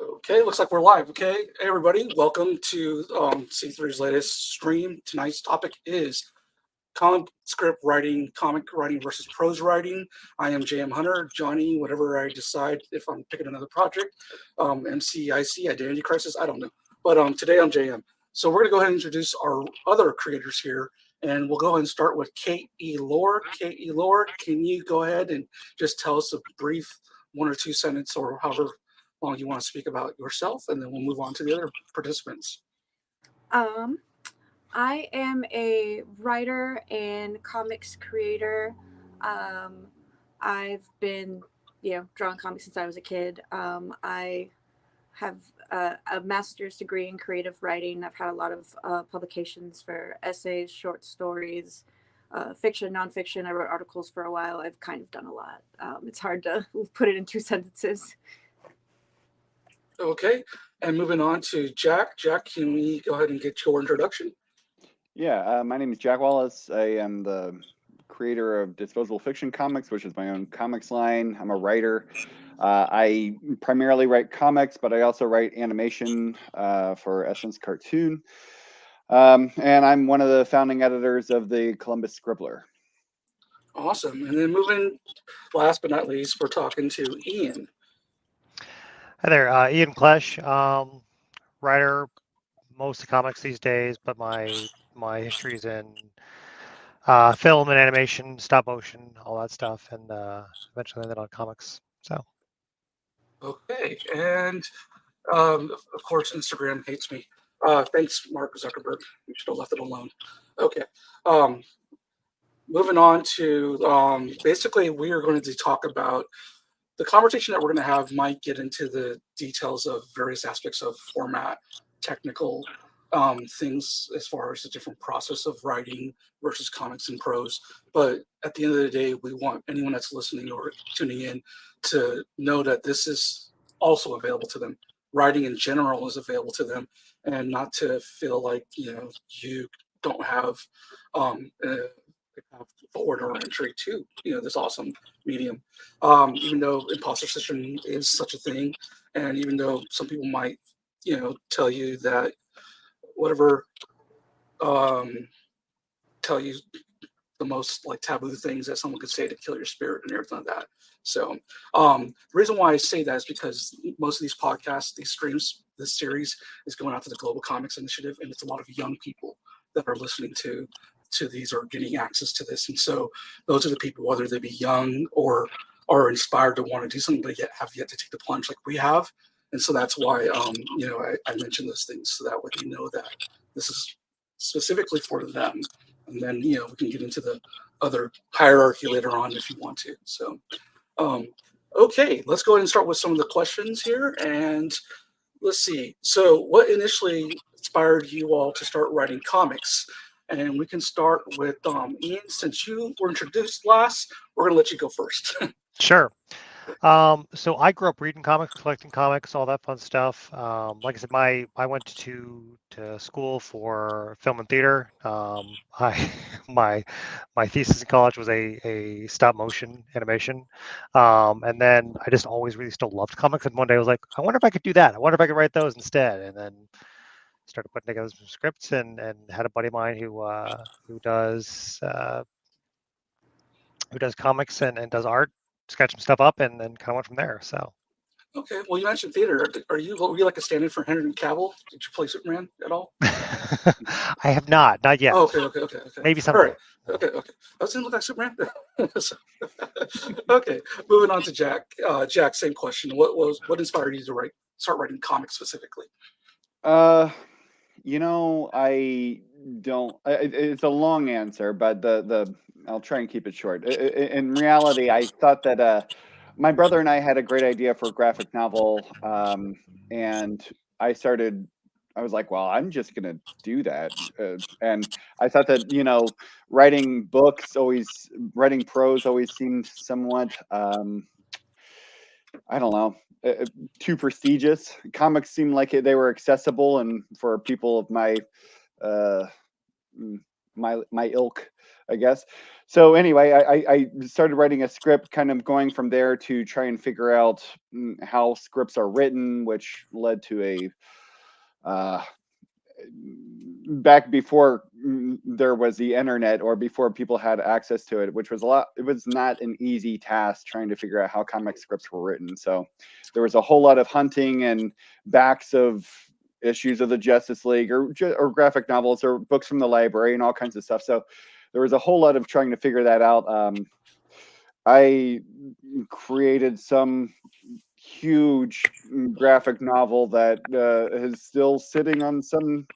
Okay, looks like we're live. Okay, hey everybody, welcome to C3's latest stream. Tonight's topic is comic script writing, comic writing versus prose writing. I am JM Hunter, Johnny, whatever I decide if I'm picking another project. MCIC, Identity Crisis, I don't know. But today I'm JM. So we're gonna go ahead and introduce our other creators here, and we'll go ahead and start with Kate E. Lord. Kate E. Lord, can you go ahead and just tell us a brief one or two sentence or however long you want to speak about yourself, and then we'll move on to the other participants. Um, I am a writer and comics creator. Um, I've been, drawing comics since I was a kid. I have a master's degree in creative writing. I've had a lot of publications for essays, short stories, fiction, nonfiction. I wrote articles for a while. I've kind of done a lot. It's hard to put it in two sentences. Okay, and moving on to Jack. Jack, can we go ahead and get your introduction? Yeah, my name is Jack Wallace. I am the creator of Disposable Fiction Comics, which is my own comics line. I'm a writer. I primarily write comics, but I also write animation for Essence Cartoon. And I'm one of the founding editors of the Columbus Scribbler. Awesome. And then moving, last but not least, we're talking to Ian. Hi there, Ian Klesch, writer, most of comics these days, but my history is in film and animation, stop motion, all that stuff, and eventually landed on comics. So. Okay, and of course, Instagram hates me. Thanks, Mark Zuckerberg. You should have left it alone. Okay. Moving on to basically, we are going to talk about the conversation that we're going to have might get into the details of various aspects of format, technical things as far as the different process of writing versus comics and prose. But at the end of the day, we want anyone that's listening or tuning in to know that this is also available to them. Writing in general is available to them, and not to feel like you don't have forward or entry to this awesome medium. Even though imposter syndrome is such a thing, and even though some people might tell you that whatever tell you the most like taboo things that someone could say to kill your spirit and everything like that. So the reason why I say that is because most of these podcasts, these streams, this series is going out to the Global Comics Initiative, and it's a lot of young people that are listening to these or getting access to this. And so those are the people, whether they be young or are inspired to want to do something, but yet have yet to take the plunge like we have. And so that's why, I mention those things so that way they know that this is specifically for them. And then, we can get into the other hierarchy later on if you want to. So, okay, let's go ahead and start with some of the questions here. And let's see. So what initially inspired you all to start writing comics? And we can start with Ian. Since you were introduced last, we're going to let you go first. Sure. So I grew up reading comics, collecting comics, all that fun stuff. Like I said, I went to school for film and theater. My thesis in college was a stop motion animation, and then I just always really still loved comics. And one day I was like, I wonder if I could do that. I wonder if I could write those instead. And then started putting together some scripts and had a buddy of mine who does comics and does art, sketch some stuff up, and then kind of went from there. So. Okay. Well, you mentioned theater. Were you like a stand-in for Henry Cavill? Did you play Superman at all? I have not yet. Oh, okay. Maybe someday. All right. Okay. I was gonna look like Superman. Okay. Moving on to Jack. Jack, same question. What inspired you to start writing comics specifically? I don't. It's a long answer, but I'll try and keep it short. In reality, I thought that my brother and I had a great idea for a graphic novel, and I was like, well, I'm just gonna do that, and I thought that writing prose always seemed somewhat, I don't know, too prestigious. Comics seemed like they were accessible and for people of my my ilk, I guess. So anyway, I started writing a script, kind of going from there to try and figure out how scripts are written, which led to a back before there was the internet, or before people had access to it, which was it was not an easy task trying to figure out how comic scripts were written. So there was a whole lot of hunting and backs of issues of the Justice League, or graphic novels, or books from the library, and all kinds of stuff. So there was a whole lot of trying to figure that out. I created some huge graphic novel that is still sitting on some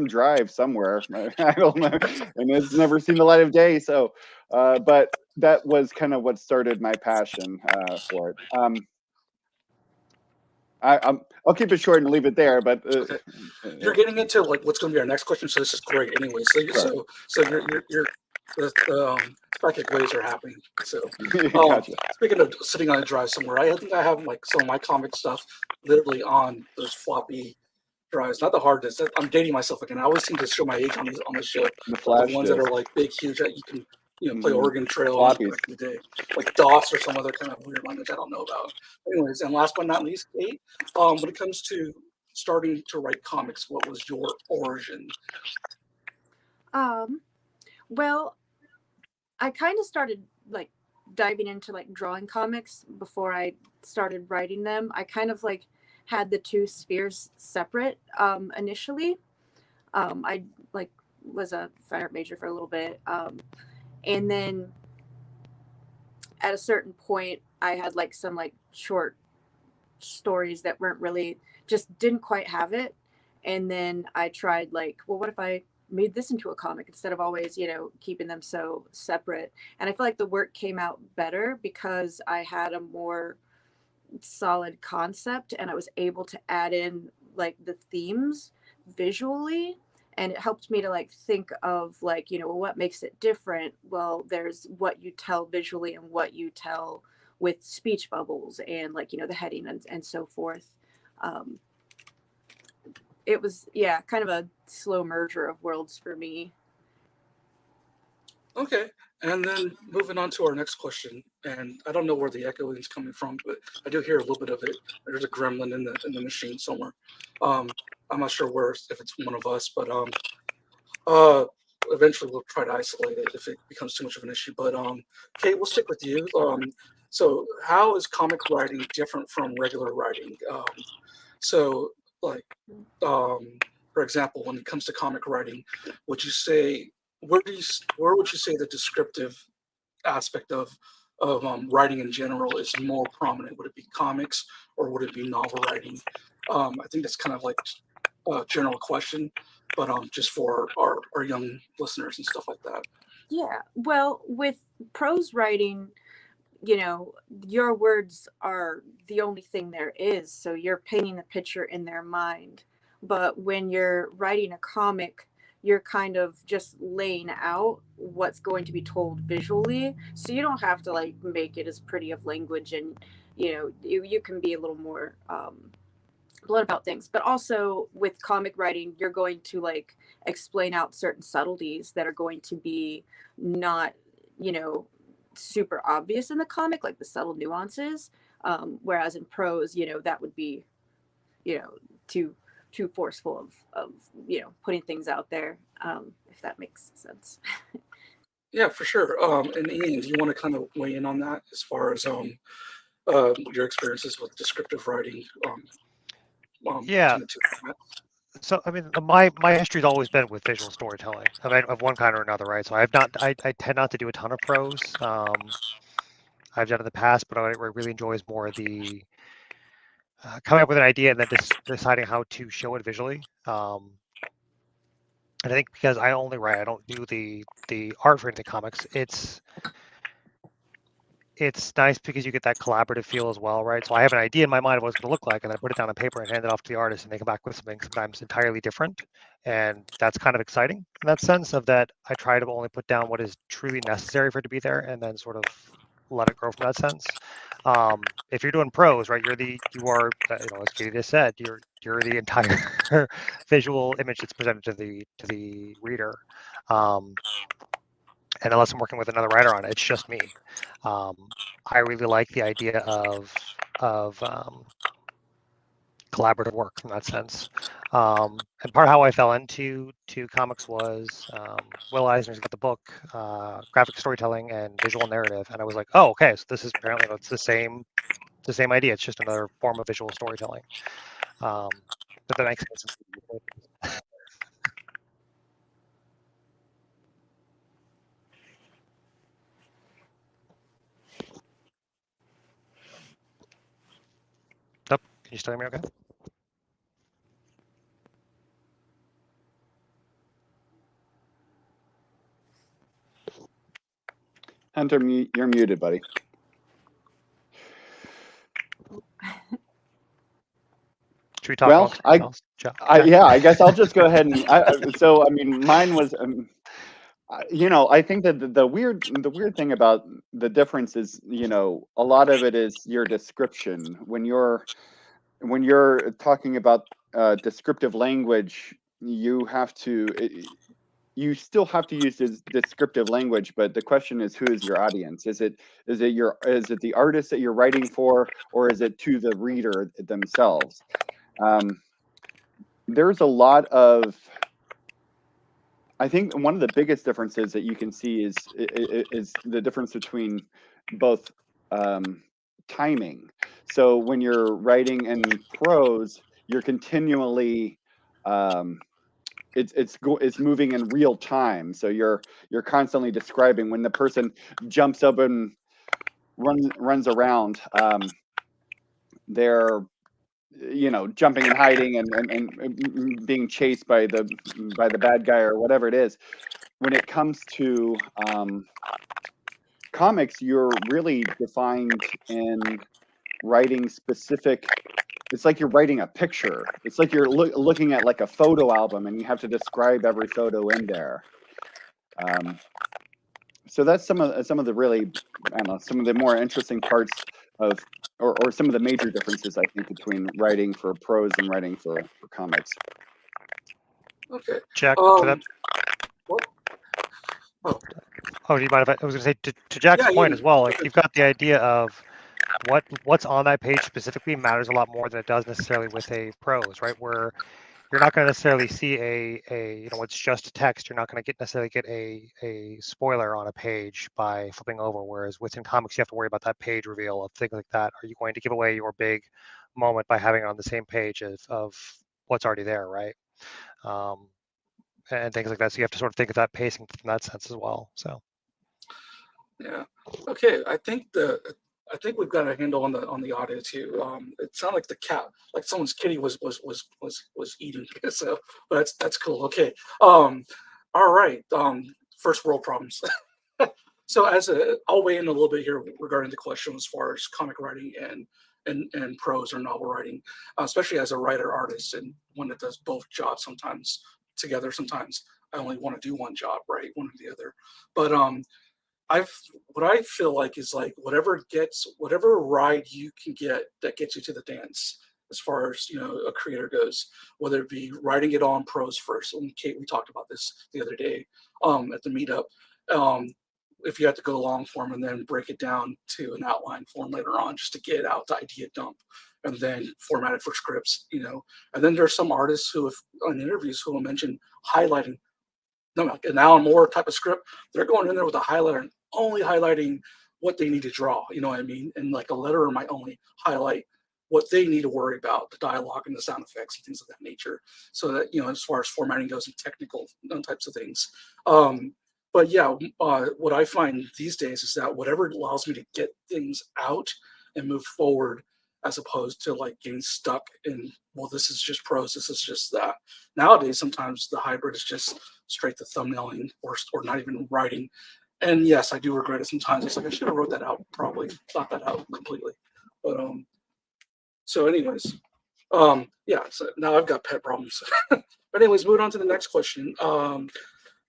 drive somewhere. I don't know, and it's never seen the light of day. So, but that was kind of what started my passion for it. I'll keep it short and leave it there. But Okay. You're getting into like what's going to be our next question, so this is great anyway. So so your psychic waves are happening. So gotcha. speaking of sitting on a drive somewhere, I think I have like some of my comic stuff literally on those floppy drives. Not the hard disk. I'm dating myself again. I always seem to show my age on the show. The flash The ones disk. that are like big, huge that you can play Oregon Trail Floppies. back in the day, like DOS or some other kind of weird language I don't know about. Anyways, and last but not least, Kate, when it comes to starting to write comics, what was your origin? Well, I kind of started like diving into like drawing comics before I started writing them. I kind of like had the two spheres separate initially. I like was a fine art major for a little bit, and then at a certain point, I had like some like short stories that weren't really, just didn't quite have it. And then I tried like, well, what if I made this into a comic instead of always, keeping them so separate? And I feel like the work came out better because I had a more solid concept and I was able to add in like the themes visually, and it helped me to like think of like, well, what makes it different? Well, there's what you tell visually and what you tell with speech bubbles and like, the heading and so forth. It was, kind of a slow merger of worlds for me. Okay, and then moving on to our next question, and I don't know where the echoing is coming from, but I do hear a little bit of it. There's a gremlin in the machine somewhere. I'm not sure where, if it's one of us, but eventually we'll try to isolate it if it becomes too much of an issue. But Kate, we'll stick with you. So how is comic writing different from regular writing? So like, for example, when it comes to comic writing, would you say where would you say the descriptive aspect of writing in general is more prominent? Would it be comics or would it be novel writing? I think that's kind of like a general question, but just for our young listeners and stuff like that. Yeah, well, with prose writing, your words are the only thing there is, so you're painting the picture in their mind. But when you're writing a comic, you're kind of just laying out what's going to be told visually, so you don't have to like make it as pretty of language, and you can be a little more blunt about things. But also with comic writing, you're going to like explain out certain subtleties that are going to be not super obvious in the comic, like the subtle nuances, whereas in prose, that would be too forceful of putting things out there, if that makes sense. Yeah, for sure. And Ian, do you want to kind of weigh in on that as far as your experiences with descriptive writing? Yeah. between the two formats? So I mean, my history's always been with visual storytelling. I mean, of one kind or another, right? So I tend not to do a ton of prose. I've done it in the past, but what I really enjoy is more the coming up with an idea and then just deciding how to show it visually. And I think because I only write, I don't do the art for anything comics. It's nice because you get that collaborative feel as well, right? So I have an idea in my mind of what it's going to look like, and then I put it down on paper and hand it off to the artist, and they come back with something sometimes entirely different. And that's kind of exciting in that sense of that I try to only put down what is truly necessary for it to be there, and then sort of let it grow from that sense. If you're doing prose, right, you are as Katie just said, you're the entire visual image that's presented to the reader. And unless I'm working with another writer on it, it's just me. I really like the idea of collaborative work in that sense. And part of how I fell into comics was Will Eisner's got the book, graphic storytelling and visual narrative, and I was like, oh, okay, so this is apparently it's the same idea. It's just another form of visual storytelling. But that makes sense. Oh, can you still hear me okay? Hunter, you're muted, buddy. Should we talk Well, about something else? yeah, I guess I'll just go ahead and. So, I mean, mine was. I think that the weird thing about the difference is, a lot of it is your description. When you're talking about descriptive language, you still have to use this descriptive language, but the question is, who is your audience? Is it the artist that you're writing for, or is it to the reader themselves? There's a lot of, I think one of the biggest differences that you can see is the difference between both timing. So when you're writing in prose, you're continually it's moving in real time. So you're constantly describing when the person jumps up and runs around. They're jumping and hiding and being chased by the bad guy or whatever it is. When it comes to comics, you're really defined in writing specific. It's like you're writing a picture. It's like you're looking at like a photo album, and you have to describe every photo in there. So that's some of the really, I don't know, some of the more interesting parts of, or some of the major differences, I think, between writing for prose and writing for comics. Okay. Jack, to that. What? Oh, do you mind if I was going to say to Jack's point as well? Like, you've got the idea of what's on that page specifically matters a lot more than it does necessarily with a prose, right? Where you're not going to necessarily see it's just text. You're not going to necessarily get a spoiler on a page by flipping over. Whereas within comics, you have to worry about that page reveal of things like that. Are you going to give away your big moment by having it on the same page of what's already there, right? And things like that. So you have to sort of think of that pacing from that sense as well. So. Yeah. Okay. I think we've got a handle on the audio too. It sounded like the cat, like someone's kitty was eating. So, but that's cool. Okay. All right. First world problems. So I'll weigh in a little bit here regarding the question as far as comic writing and prose or novel writing, especially as a writer artist and one that does both jobs sometimes together. Sometimes I only want to do one job, right? One or the other. But what I feel like is like whatever ride you can get that gets you to the dance, as far as a creator goes, whether it be writing it on prose first. And Kate, we talked about this the other day at the meetup. If you have to go long form and then break it down to an outline form later on, just to get out the idea dump, and then format it for scripts, And then there's some artists who, on interviews, who will mention highlighting. Like an Alan Moore type of script, they're going in there with a highlighter and only highlighting what they need to draw, you know what I mean? And like a letterer might only highlight what they need to worry about, the dialogue and the sound effects and things of that nature. So that, as far as formatting goes and technical types of things. But yeah, what I find these days is that whatever allows me to get things out and move forward, as opposed to like getting stuck in, well, this is just prose, this is just that. Nowadays, sometimes the hybrid is just straight to thumbnailing or not even writing. And yes, I do regret it sometimes. It's like, I should have wrote that out, probably thought that out completely. But so anyways, yeah, so now I've got pet problems. But anyways, moving on to the next question.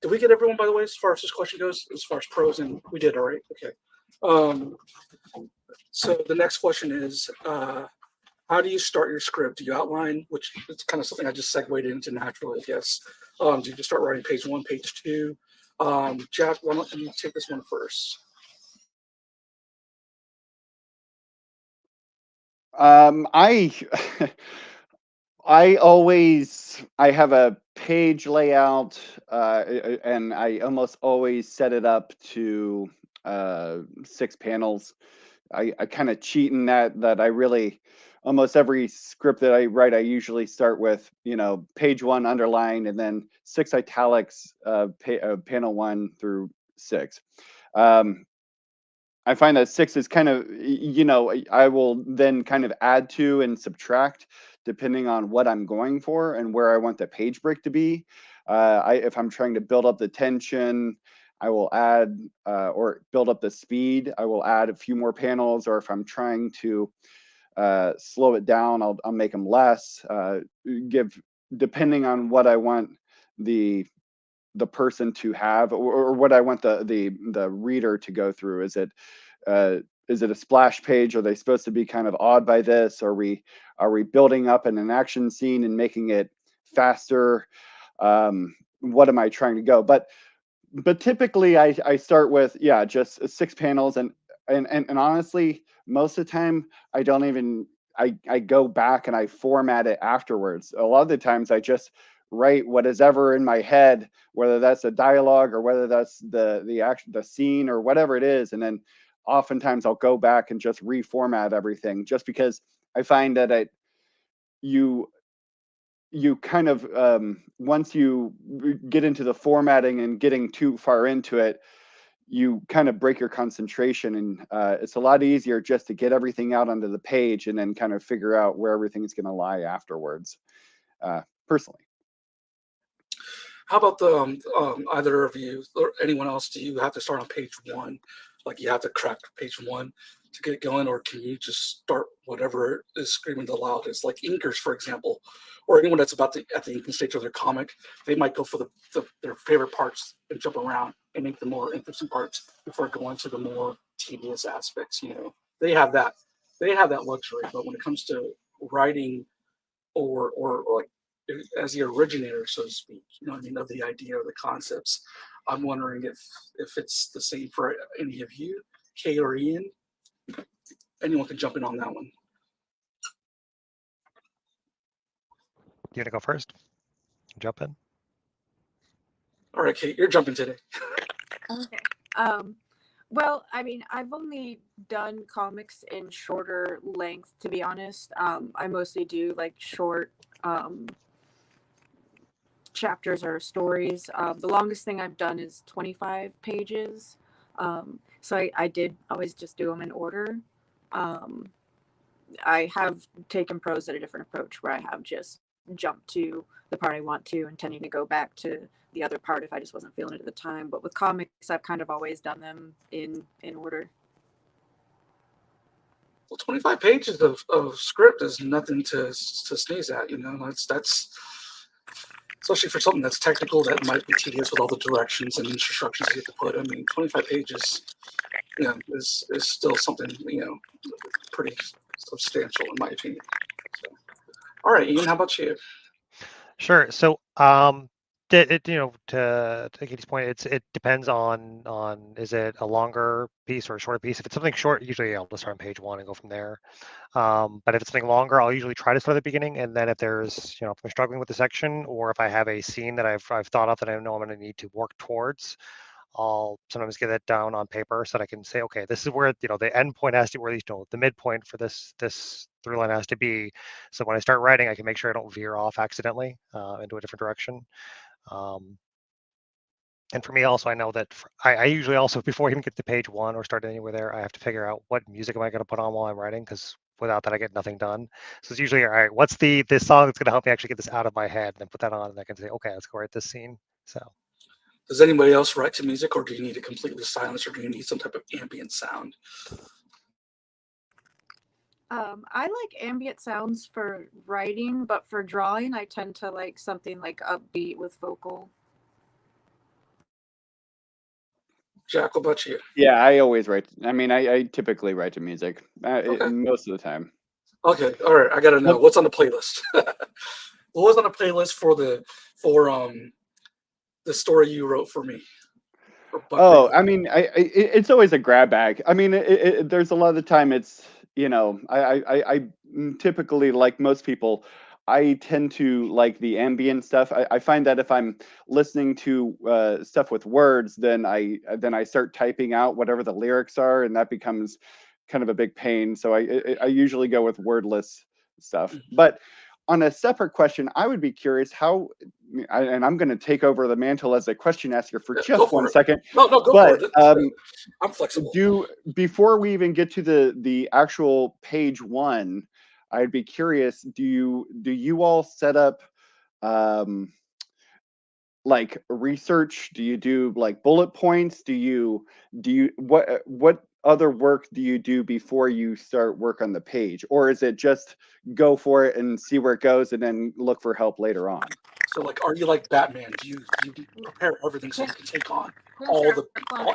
Did we get everyone, by the way, as far as this question goes, as far as prose? And we did, all right, okay. So the next question is, how do you start your script? Do you outline, which is kind of something I just segued into naturally, I guess. Do you just start writing page 1, page 2? Jack, why don't you take this one first? I I have a page layout, and I almost always set it up to 6 panels. I kind of cheat in that I really almost every script that I write, I usually start with, page 1 underlined and then 6 italics, panel 1 through 6. I find that 6 is kind of, I will then kind of add to and subtract depending on what I'm going for and where I want the page break to be. If I'm trying to build up the tension, I will add, or build up the speed, I will add a few more panels. Or if I'm trying to slow it down, I'll make them less. Depending on what I want the person to have, or what I want the reader to go through. Is it a splash page? Are they supposed to be kind of awed by this? Are we building up in an action scene and making it faster? What am I trying to go? But typically I start with, just 6 panels, and honestly, most of the time I don't even, I go back and I format it afterwards. A lot of the times I just write what is ever in my head, whether that's a dialogue or whether that's the scene or whatever it is, and then oftentimes I'll go back and just reformat everything, just because I find that you kind of, once you get into the formatting and getting too far into it, you kind of break your concentration, and it's a lot easier just to get everything out onto the page and then kind of figure out where everything's going to lie afterwards, personally. How about the either of you or anyone else? Do you have to start on page 1? Like you have to crack page 1 to get going, or can you just start whatever is screaming the loudest? Like inkers, for example, or anyone that's about at the inking stage of their comic, they might go for their favorite parts and jump around and make the more interesting parts before going to the more tedious aspects. They have that luxury. But when it comes to writing or like as the originator, so to speak, of the idea or the concepts, I'm wondering if it's the same for any of you, Kay or Ian. Anyone can jump in on that one. You want to go first? Jump in. All right, Kate, you're jumping today. Okay. Well, I mean, I've only done comics in shorter length, to be honest. I mostly do like short chapters or stories. The longest thing I've done is 25 pages. So I did always just do them in order. I have taken prose at a different approach, where I have just jumped to the part I want to, intending to go back to the other part if I just wasn't feeling it at the time. But with comics, I've kind of always done them in order. Well, 25 pages of script is nothing to sneeze at. That's especially for something that's technical, that might be tedious with all the directions and instructions you have to put. I mean, 25 pages, is still something, pretty substantial in my opinion. So, all right, Ian, how about you? Sure. So, to Katie's point, it depends on is it a longer piece or a shorter piece. If it's something short, usually I'll just start on page 1 and go from there. But if it's something longer, I'll usually try to start at the beginning, and then if there's, if I'm struggling with the section, or if I have a scene that I've thought of that I know I'm going to need to work towards, I'll sometimes get it down on paper so that I can say, okay, this is where the end point has to, where the midpoint for this through line has to be. So when I start writing, I can make sure I don't veer off accidentally into a different direction. And for me also, I know that I usually also, before I even get to page 1 or start anywhere there, I have to figure out what music am I going to put on while I'm writing, because without that I get nothing done. So it's usually, all right, what's this song that's going to help me actually get this out of my head, and then put that on, and I can say, okay, let's go write this scene. So. Does anybody else write to music, or do you need to completely silence, or do you need some type of ambient sound? I like ambient sounds for writing, but for drawing, I tend to like something like upbeat with vocal. Jack, what about you? Yeah, I always write. I mean, I typically write to music Okay. most of the time. Okay. All right. I gotta know what's on the playlist. What was on the playlist for the story you wrote for me? Oh, I mean, it's always a grab bag. I mean, there's a lot of the time it's, I typically, like most people, I tend to like the ambient stuff. I find that if I'm listening to stuff with words, then I start typing out whatever the lyrics are, and that becomes kind of a big pain. So I usually go with wordless stuff. But on a separate question, I would be curious how, and I'm going to take over the mantle as a question asker for just 1 second. No, go for it. I'm flexible. Before we even get to the actual page one, I'd be curious, do you all set up like research? Do you do like bullet points? What other work do you do before you start work on the page? Or is it just go for it and see where it goes and then look for help later on? So, like, are you like Batman? Do you prepare everything so you can take on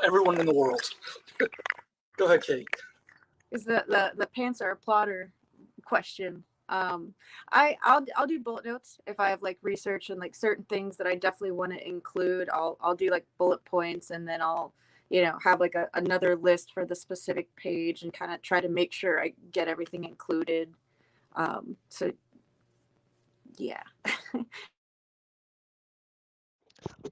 everyone in the world? Go ahead, Kate. Is the pants are a plotter question. I'll do bullet notes if I have like research and like certain things that I definitely want to include. I'll do like bullet points, and then I'll have like another list for the specific page and kind of try to make sure I get everything included. So yeah.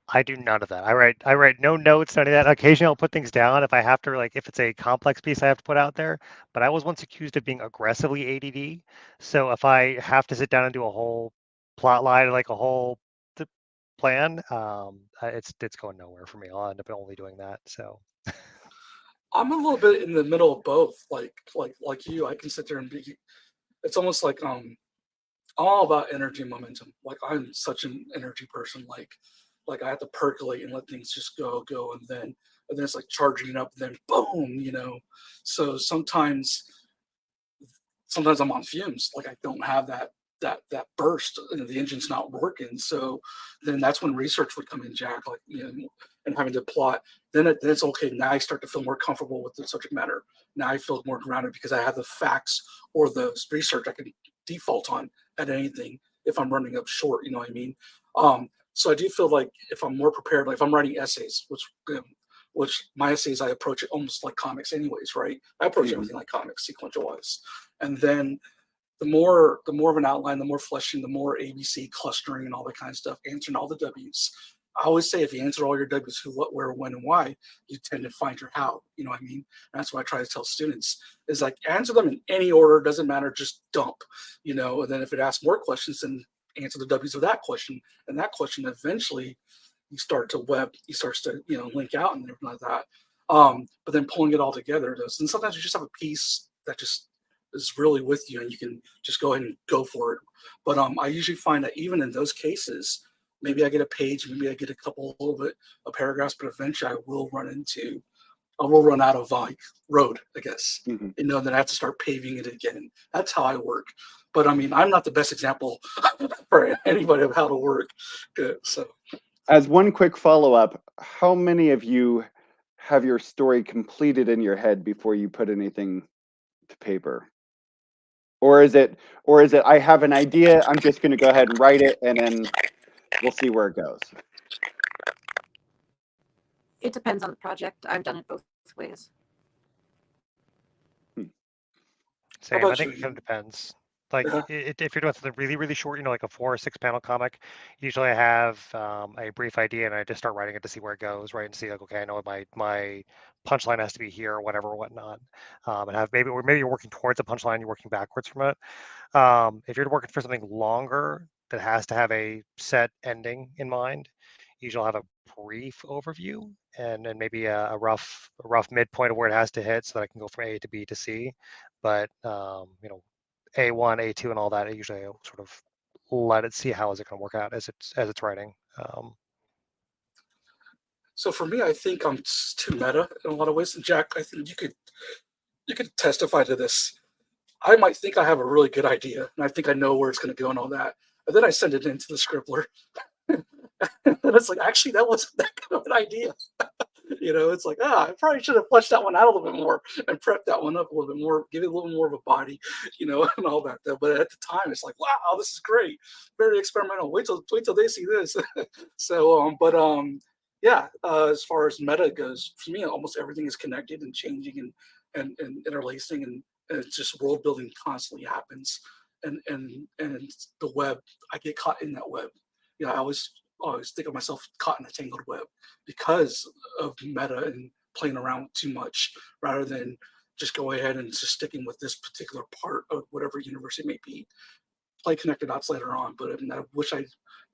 I do none of that. I write no notes, none of that. Occasionally I'll put things down if I have to, like if it's a complex piece I have to put out there. But I was once accused of being aggressively ADD. So if I have to sit down and do a whole plot line, like a whole plan, it's going nowhere for me. I'll end up only doing that. So I'm a little bit in the middle of both. Like you, I can sit there and be. It's almost like I'm all about energy and momentum. Like I'm such an energy person. Like I have to percolate and let things just go, and then it's like charging up, and then boom. So sometimes I'm on fumes. Like I don't have that burst, and the engine's not working. So then that's when research would come in, Jack. Like and having to plot. Then it's okay. Now I start to feel more comfortable with the subject matter. Now I feel more grounded because I have the facts or the research I can default on at anything if I'm running up short. You know what I mean? So I do feel like if I'm more prepared, like if I'm writing essays, which my essays, I approach it almost like comics anyways, right? I approach everything like comics, sequential wise. And then the more of an outline, the more fleshing, the more ABC clustering and all that kind of stuff, answering all the W's. I always say if you answer all your W's, who, what, where, when, and why, you tend to find your how. You know what I mean? And that's what I try to tell students is like answer them in any order, doesn't matter, just dump. And then if it asks more questions, then answer the W's of that question. And that question eventually you start to link out and everything like that. But then pulling it all together does. And sometimes you just have a piece that just is really with you and you can just go ahead and go for it. But I usually find that even in those cases, maybe I get a page, maybe I get a little bit of paragraphs, but eventually I will run out of road, I guess. Then I have to start paving it again. That's how I work. But I mean, I'm not the best example for anybody of how to work. So, as one quick follow-up, how many of you have your story completed in your head before you put anything to paper? Or is it I have an idea, I'm just going to go ahead and write it, and then we'll see where it goes? It depends on the project. I've done it both ways. Same. I think it kind of depends. Like if you're doing something really, really short, like a 4 or 6 panel comic, usually I have a brief idea and I just start writing it to see where it goes, right? And see like, okay, I know my punchline has to be here or whatever, whatnot. And have maybe you're working towards a punchline, you're working backwards from it. If you're working for something longer that has to have a set ending in mind, usually I'll have a brief overview and maybe a rough midpoint of where it has to hit so that I can go from A to B to C. But A1, A2, and all that, I usually sort of let it see how is it going to work out as it's writing. So for me, I think I'm too meta in a lot of ways. And Jack, I think you could testify to this. I might think I have a really good idea, and I think I know where it's going to go and all that. And then I send it into the scribbler, and it's like, actually, that wasn't that good of an idea. It's like, I probably should have fleshed that one out a little bit more and prepped that one up a little bit more, give it a little more of a body, and all that. But at the time, it's like, wow, this is great, very experimental. Wait till they see this. So, yeah. As far as meta goes, for me, almost everything is connected and changing and interlacing, and it's just world building constantly happens. And the web, I get caught in that web. I always think of myself caught in a tangled web because of meta and playing around too much, rather than just go ahead and just sticking with this particular part of whatever universe it may be. Play connected dots later on, but I wish I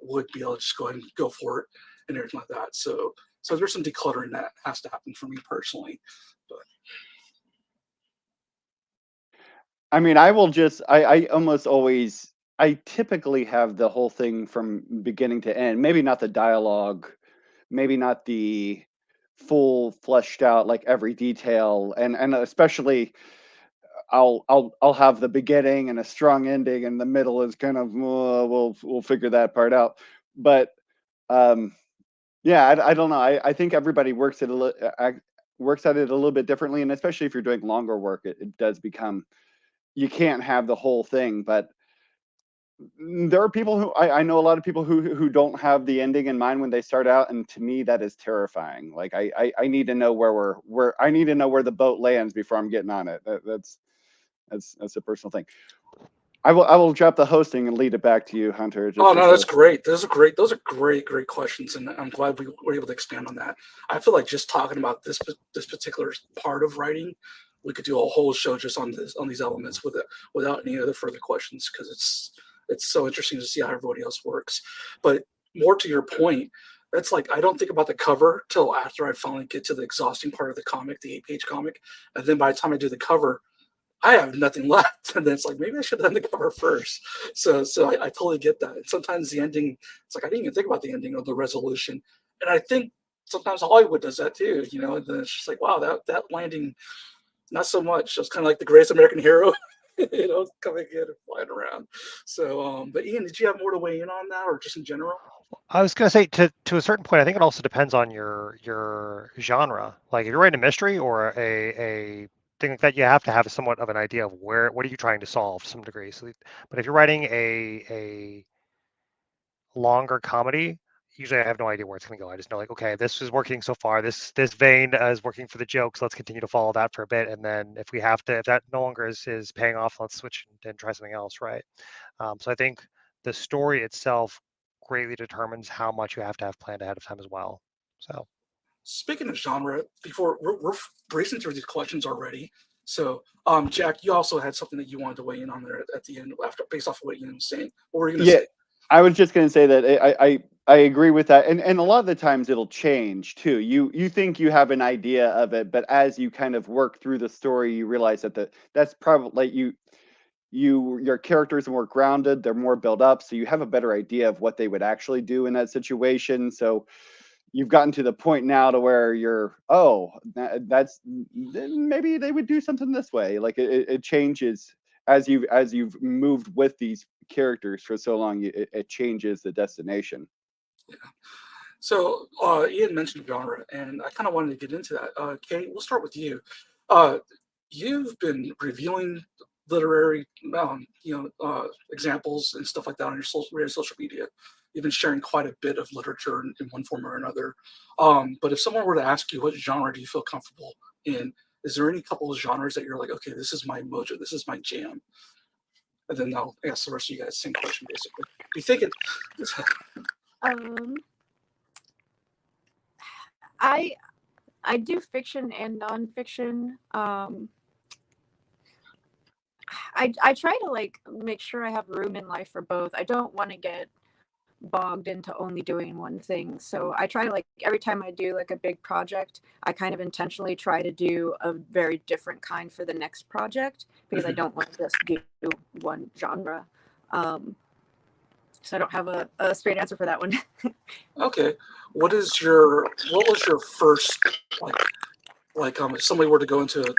would be able to just go ahead and go for it and everything like that. So there's some decluttering that has to happen for me personally. But I mean, I almost always, I typically have the whole thing from beginning to end. Maybe not the dialogue, maybe not the full fleshed out like every detail, and especially I'll have the beginning and a strong ending, and the middle is kind of we'll figure that part out. But um, yeah, I don't know. I think everybody works at it a little bit differently, and especially if you're doing longer work, it does become, you can't have the whole thing. But there are people who I know a lot of people who don't have the ending in mind when they start out, and to me that is terrifying. Like I need to know where I need to know where the boat lands before I'm getting on it. That's a personal thing. I will drop the hosting and lead it back to you, Hunter. oh no, that's great. Those are great questions, and I'm glad we were able to expand on that. I feel like just talking about this particular part of writing, we could do a whole show just on these elements without any other further questions, because it's so interesting to see how everybody else works. But more to your point, that's like, I don't think about the cover till after I finally get to the exhausting part of the comic, the 8-page comic, and then by the time I do the cover, I have nothing left. And then it's like, maybe I should have done the cover first. So I totally get that. And sometimes the ending, it's like, I didn't even think about the ending or the resolution. And I think sometimes Hollywood does that too, and then it's just like, wow, that landing, not so much. It's kind of like the greatest American hero, coming in and flying around. So, but Ian, did you have more to weigh in on that, or just in general? I was going to say, to a certain point, I think it also depends on your genre. Like if you're writing a mystery or a thing like that, you have to have somewhat of an idea of what are you trying to solve to some degree. So, but if you're writing a longer comedy, usually I have no idea where it's going to go. I just know, like, okay, this is working so far. This vein is working for the jokes. Let's continue to follow that for a bit, and then if that no longer is paying off, let's switch and try something else, right? So I think the story itself greatly determines how much you have to have planned ahead of time as well. So, speaking of genre, before we're racing through these questions already. So, Jack, you also had something that you wanted to weigh in on there at the end, after, based off of what Ian was saying. What were you going to say? I was just going to say that I agree with that, and a lot of the times it'll change too. You think you have an idea of it, but as you kind of work through the story, you realize that that's probably your characters are more grounded, they're more built up, so you have a better idea of what they would actually do in that situation. So you've gotten to the point now to where that's maybe they would do something this way. Like it changes as you've moved with these characters for so long. It changes the destination. Yeah. So Ian mentioned genre, and I kind of wanted to get into that. Kate, we'll start with you. You've been reviewing literary, examples and stuff like that on your social media. You've been sharing quite a bit of literature in one form or another. But if someone were to ask you, what genre do you feel comfortable in? Is there any couple of genres that you're like, okay, this is my mojo, this is my jam? And then I'll ask the rest of you guys the same question, basically. Be thinking. I do fiction and nonfiction. I try to like make sure I have room in life for both. I don't want to get bogged into only doing one thing. So I try to, like, every time I do like a big project, I kind of intentionally try to do a very different kind for the next project, because I don't want to just do one genre. So I don't have a straight answer for that one. Okay. What was your first, if somebody were to go into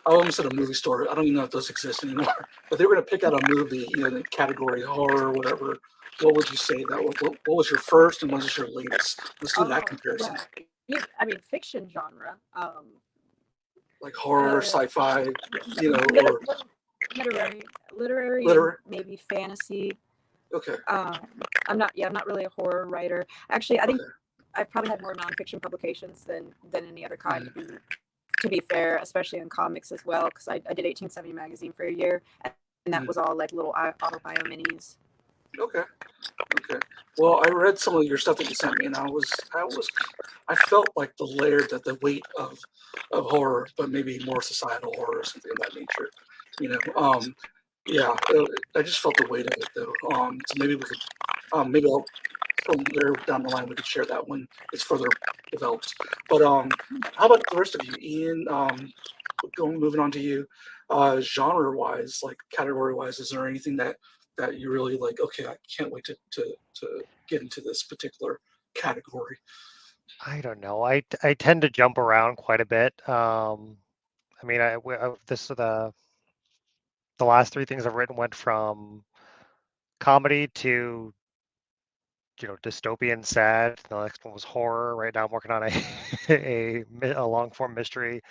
I almost said a movie store. I don't even know if those exist anymore. But they were going to pick out a movie, in the category horror or whatever. What would you say that? What was your first and what was your latest? Let's do that comparison. Right. Yeah, I mean, fiction genre. Like horror, Uh, sci-fi, you know, liter- or literary, and literary? maybe fantasy. Okay, I'm not really a horror writer. Actually, I think okay. I've probably had more nonfiction publications than any other kind. Mhm. To be fair, especially in comics as well, because I did 1870 magazine for a year, and that Mhm. was all like little autobio minis. Okay, okay. Well, I read some of your stuff that you sent me, and I felt like the layer, that the weight of horror, but maybe more societal horror or something of that nature. You know, yeah, I just felt the weight of it though. So maybe we could, maybe I'll, some later down the line we could share that when it's further developed. But how about the rest of you, Ian? Moving on to you, genre wise, like category wise, is there anything that you really like? Okay, I can't wait to get into this particular category. I don't know. I tend to jump around quite a bit. I mean, this the last three things I've written went from comedy to dystopian sad. The next one was horror. Right now I'm working on a a long form mystery.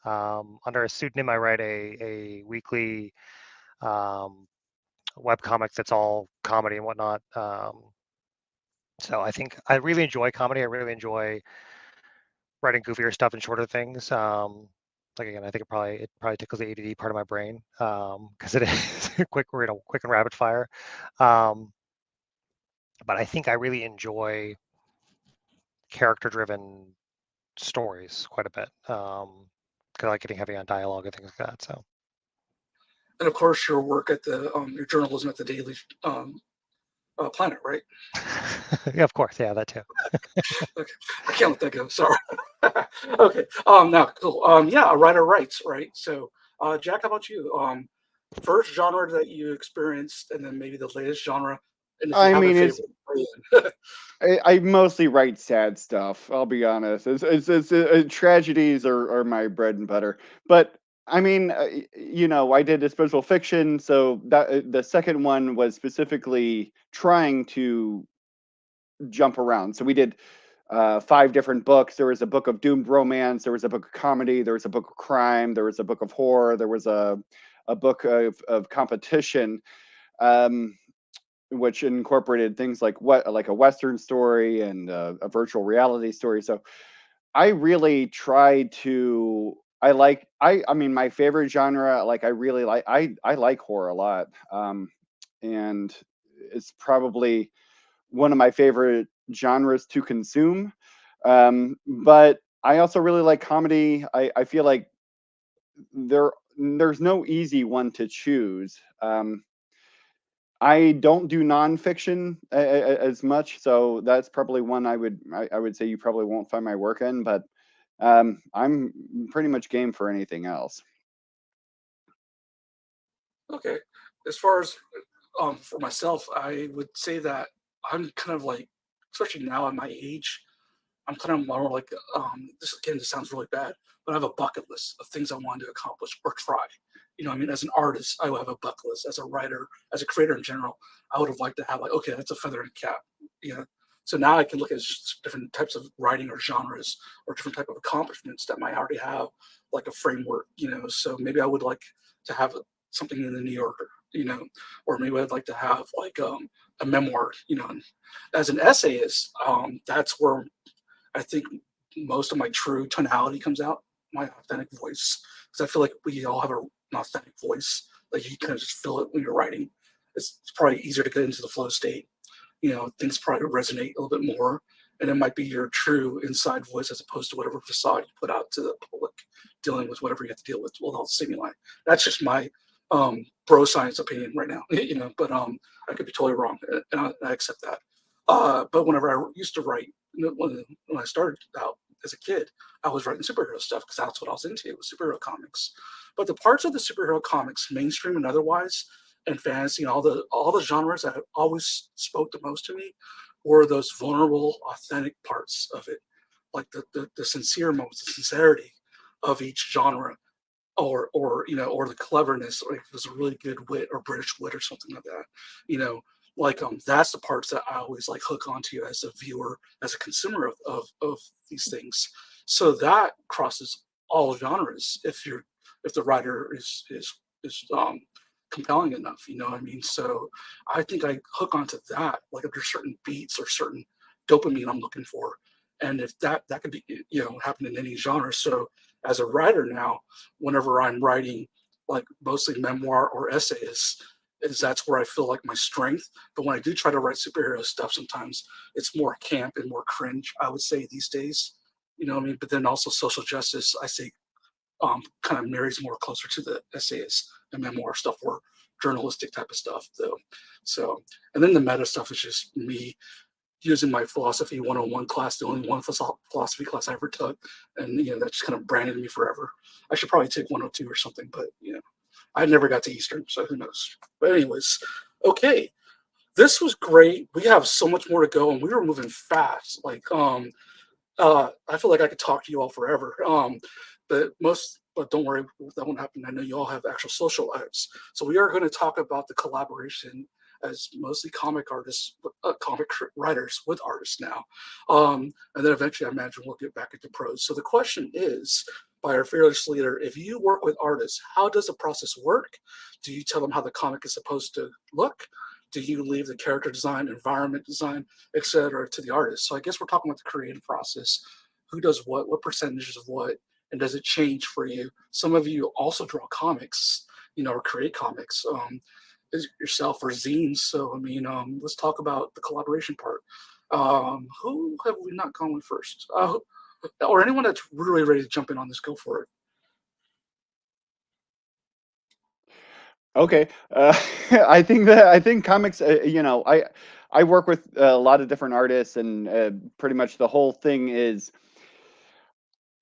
Under a pseudonym, I write a weekly web comic that's all comedy and whatnot. So I think I really enjoy comedy. I really enjoy writing goofier stuff and shorter things. Like again, I think it probably tickles the ADD part of my brain because it is quick, quick and rapid fire. Um, but I think I really enjoy character-driven stories quite a bit. Because I like getting heavy on dialogue and things like that. So And of course, your work at the your journalism at the Daily Planet, right? yeah, of course, yeah, that too. Okay, I can't let that go. Sorry. Okay. Now, cool. Yeah, a writer writes, right? So, Jack, how about you? First genre that you experienced, and then maybe the latest genre, and if you I have a mean, favorite. I mostly write sad stuff. I'll be honest. Tragedies are my bread and butter. But I mean, I did a special fiction, so that the second one was specifically trying to jump around. So we did 5 different books. There was a book of doomed romance. There was a book of comedy. There was a book of crime. There was a book of horror. There was a book of competition. Um, which incorporated things like a Western story and a virtual reality story. So I really try to. I mean, my favorite genre. Like I really like. I like horror a lot, and it's probably one of my favorite genres to consume. But I also really like comedy. I feel like there's no easy one to choose. I don't do nonfiction as much, so that's probably one I would say you probably won't find my work in. But I'm pretty much game for anything else. Okay. As far as for myself, I would say that I'm kind of like, especially now at my age, I'm kind of more like, this again, this sounds really bad, but I have a bucket list of things I want to accomplish or try. You know, I mean, as an artist, I would have a bucket list. As a writer, as a creator in general, I would have liked to have like, okay, that's a feather in the cap. You know, so now I can look at just different types of writing or genres or different type of accomplishments that might already have like a framework. You know, so maybe I would like to have something in the New Yorker. You know, or maybe I'd like to have like a memoir. You know, and as an essayist, that's where I think most of my true tonality comes out, my authentic voice, because I feel like we all have an authentic voice. Like you kind of just feel it when you're writing. It's probably easier to get into the flow state. You know, things probably resonate a little bit more, and it might be your true inside voice as opposed to whatever facade you put out to the public, dealing with whatever you have to deal with all the stimuli. That's just my bro science opinion right now. You know, but I could be totally wrong, and I accept that. But whenever I used to write, when I started out as a kid, I was writing superhero stuff because that's what I was into, was superhero comics. But the parts of the superhero comics, mainstream and otherwise, and fantasy and all the genres that always spoke the most to me were those vulnerable, authentic parts of it, like the sincere moments, the sincerity of each genre, or or the cleverness, or if it was a really good wit or British wit or something like that. You know, like that's the parts that I always like hook onto as a viewer, as a consumer of these things. So that crosses all genres if the writer is compelling enough, you know what I mean? So I think I hook onto that, like if there's certain beats or certain dopamine I'm looking for. And if that could be, you know, happen in any genre. So as a writer now, whenever I'm writing like mostly memoir or essays, is that's where I feel like my strength. But when I do try to write superhero stuff, sometimes it's more camp and more cringe, I would say these days. You know what I mean? But then also social justice, I say, kind of marries more closer to the essays and memoir stuff or journalistic type of stuff, though. So, and then the meta stuff is just me using my philosophy 101 class, the only one philosophy class I ever took, and you know that just kind of branded me forever. I should probably take 102 or something, but you know, I never got to Eastern, so who knows. But anyways, okay, this was great. We have so much more to go, and we were moving fast. Like, I feel like I could talk to you all forever. But don't worry, that won't happen. I know you all have actual social lives, so we are going to talk about the collaboration as mostly comic artists, comic writers with artists now, and then eventually I imagine we'll get back into prose. So the question is, by our fearless leader, if you work with artists, how does the process work? Do you tell them how the comic is supposed to look? Do you leave the character design, environment design, etc., to the artist? So I guess we're talking about the creative process. Who does what percentages of what, and does it change for you? Some of you also draw comics, you know, or create comics yourself or zines. So I mean, let's talk about the collaboration part. Who have we not gone with first? Or anyone that's really ready to jump in on this, go for it. Okay. I think comics, you know, I work with a lot of different artists, and pretty much the whole thing is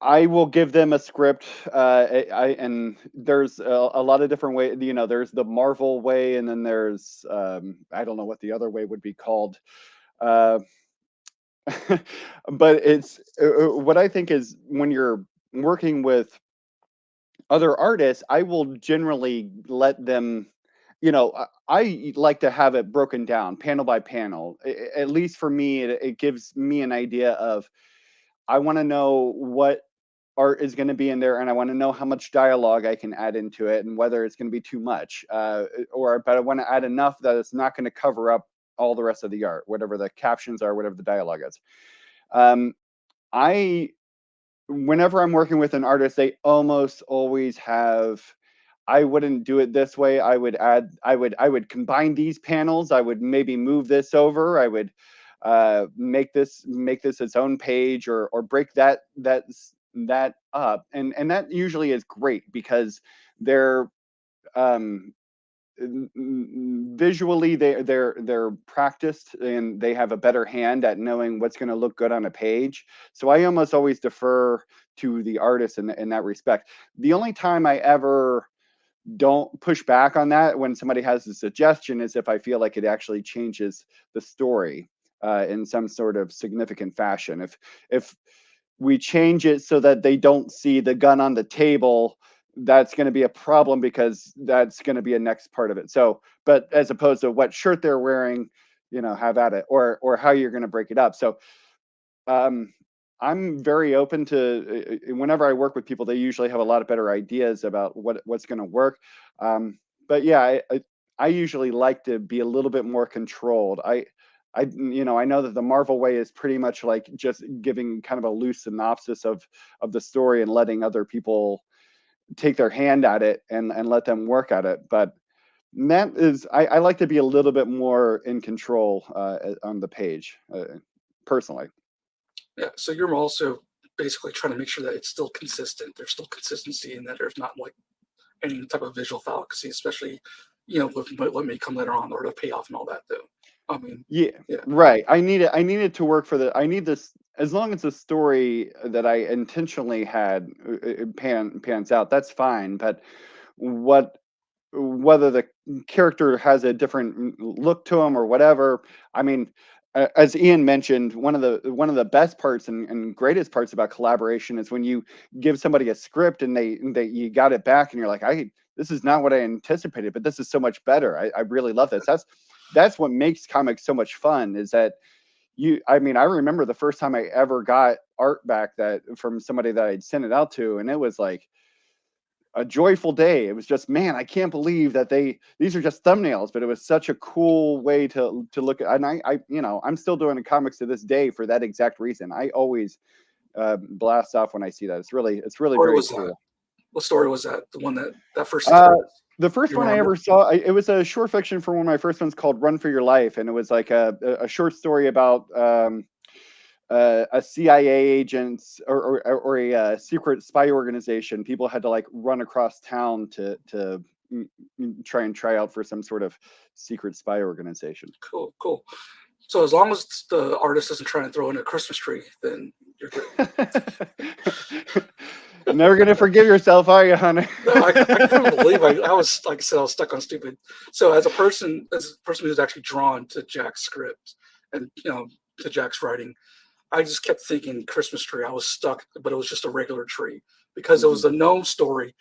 I will give them a script, and there's a lot of different ways. You know, there's the Marvel way, and then there's I don't know what the other way would be called. Uh, but it's what I think is when you're working with other artists, I will generally let them, you know, I like to have it broken down panel by panel. At least for me, it gives me an idea of I want to know what art is going to be in there, and I want to know how much dialogue I can add into it, and whether it's going to be too much, but I want to add enough that it's not going to cover up all the rest of the art, whatever the captions are, whatever the dialogue is. Um, I Whenever I'm working with an artist, they almost always have. I wouldn't do it this way. I would combine these panels. I would maybe move this over. I would make this its own page, or break that up, and that usually is great because they're um, visually they're practiced, and they have a better hand at knowing what's going to look good on a page. So I almost always defer to the artist in that respect. The only time I ever don't push back on that when somebody has a suggestion is if I feel like it actually changes the story in some sort of significant fashion. If we change it so that they don't see the gun on the table, that's going to be a problem because that's going to be a next part of it. So, but as opposed to what shirt they're wearing, you know, have at it, or how you're going to break it up. So um, I'm very open to whenever I work with people, they usually have a lot of better ideas about what's going to work. But yeah, I usually like to be a little bit more controlled. I know that the Marvel way is pretty much like just giving kind of a loose synopsis of the story and letting other people take their hand at it and let them work at it. But that is, I like to be a little bit more in control on the page, personally. Yeah. So you're also basically trying to make sure that it's still consistent. There's still consistency, and that there's not like any type of visual fallacy, especially you know with what may come later on or the payoff and all that. Though, I mean, Yeah, yeah, right. I need it to work for I need this, as long as the story that I intentionally had pans out, that's fine. But what whether the character has a different look to him or whatever, I mean, as Ian mentioned, one of the best parts and greatest parts about collaboration is when you give somebody a script and they you got it back and you're like, this is not what I anticipated, but this is so much better. I really love this. that's what makes comics so much fun, is that I remember the first time I ever got art back that from somebody that I'd sent it out to, and it was like a joyful day. It was just, man, I can't believe that these are just thumbnails, but it was such a cool way to look at. And I'm still doing comics to this day for that exact reason. I always blast off when I see that. It's really very cool. What story was that? The one that first the first one I ever saw, it was a short fiction for one of my first ones called Run for Your Life. And it was like a short story about a CIA agent or a secret spy organization. People had to like run across town to try out for some sort of secret spy organization. Cool. So as long as the artist isn't trying to throw in a Christmas tree, then you're good. Never gonna forgive yourself, are you, Hunter? No, I couldn't believe I was, like I said, I was stuck on stupid. So as a person who's actually drawn to Jack's script and to Jack's writing, I just kept thinking Christmas tree. I was stuck, but it was just a regular tree because it was a gnome story,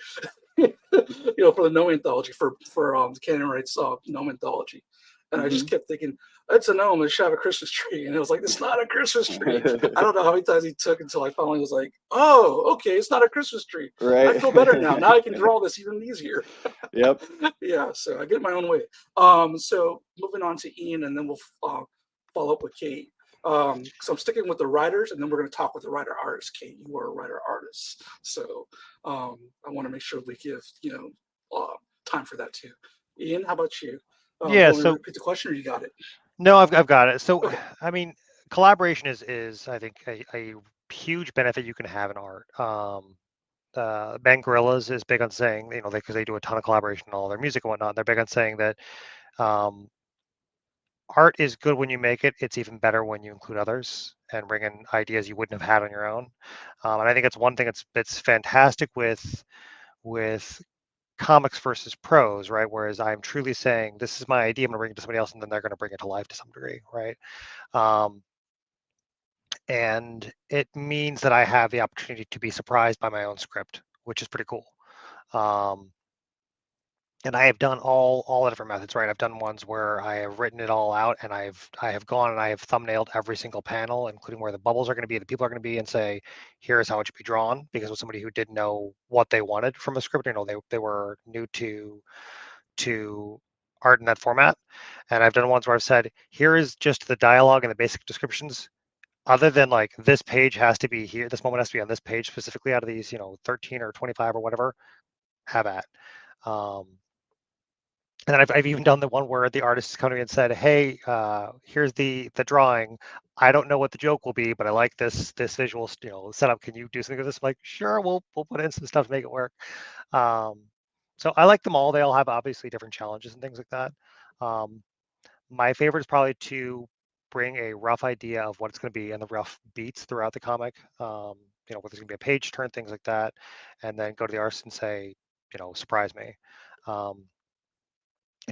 for the gnome anthology for the Canon Rights gnome anthology, and I just kept thinking it's a gnome. It should have a Christmas tree, and it was like it's not a Christmas tree. I don't know how many times he took until I finally was like, oh, okay, it's not a Christmas tree. Right. I feel better now. Now I can draw this even easier. Yep. Yeah. So I get my own way. So moving on to Ian, and then we'll follow up with Kate. So I'm sticking with the writers, and then we're going to talk with the writer artist. Kate, you are a writer artist, so I want to make sure we give time for that too. Ian, how about you? Yeah. So repeat the question, or you got it? No, I've got it. So Okay. I mean, collaboration is I think a huge benefit you can have in art. Ben Gorillas is big on saying, because they do a ton of collaboration in all their music and whatnot. They're big on saying that art is good when you make it. It's even better when you include others and bring in ideas you wouldn't have had on your own. And I think it's one thing that's fantastic with comics versus prose, right? Whereas I'm truly saying, this is my idea, I'm going to bring it to somebody else, and then they're going to bring it to life to some degree, right? And it means that I have the opportunity to be surprised by my own script, which is pretty cool. And I have done all the different methods, right? I've done ones where I have written it all out, and I have gone and I have thumbnailed every single panel, including where the bubbles are going to be, the people are going to be, and say, here's how it should be drawn, because it was somebody who didn't know what they wanted from a script. They were new to art in that format. And I've done ones where I've said, here is just the dialogue and the basic descriptions. Other than like, this page has to be here, this moment has to be on this page specifically out of these, 13 or 25 or whatever, have at. And then I've even done the one where the artist has come to me and said, hey, here's the drawing. I don't know what the joke will be, but I like this visual setup. Can you do something with this? I'm like, sure, we'll put in some stuff to make it work. So I like them all. They all have obviously different challenges and things like that. My favorite is probably to bring a rough idea of what it's going to be and the rough beats throughout the comic. Whether there's going to be a page turn, things like that, and then go to the artist and say, surprise me.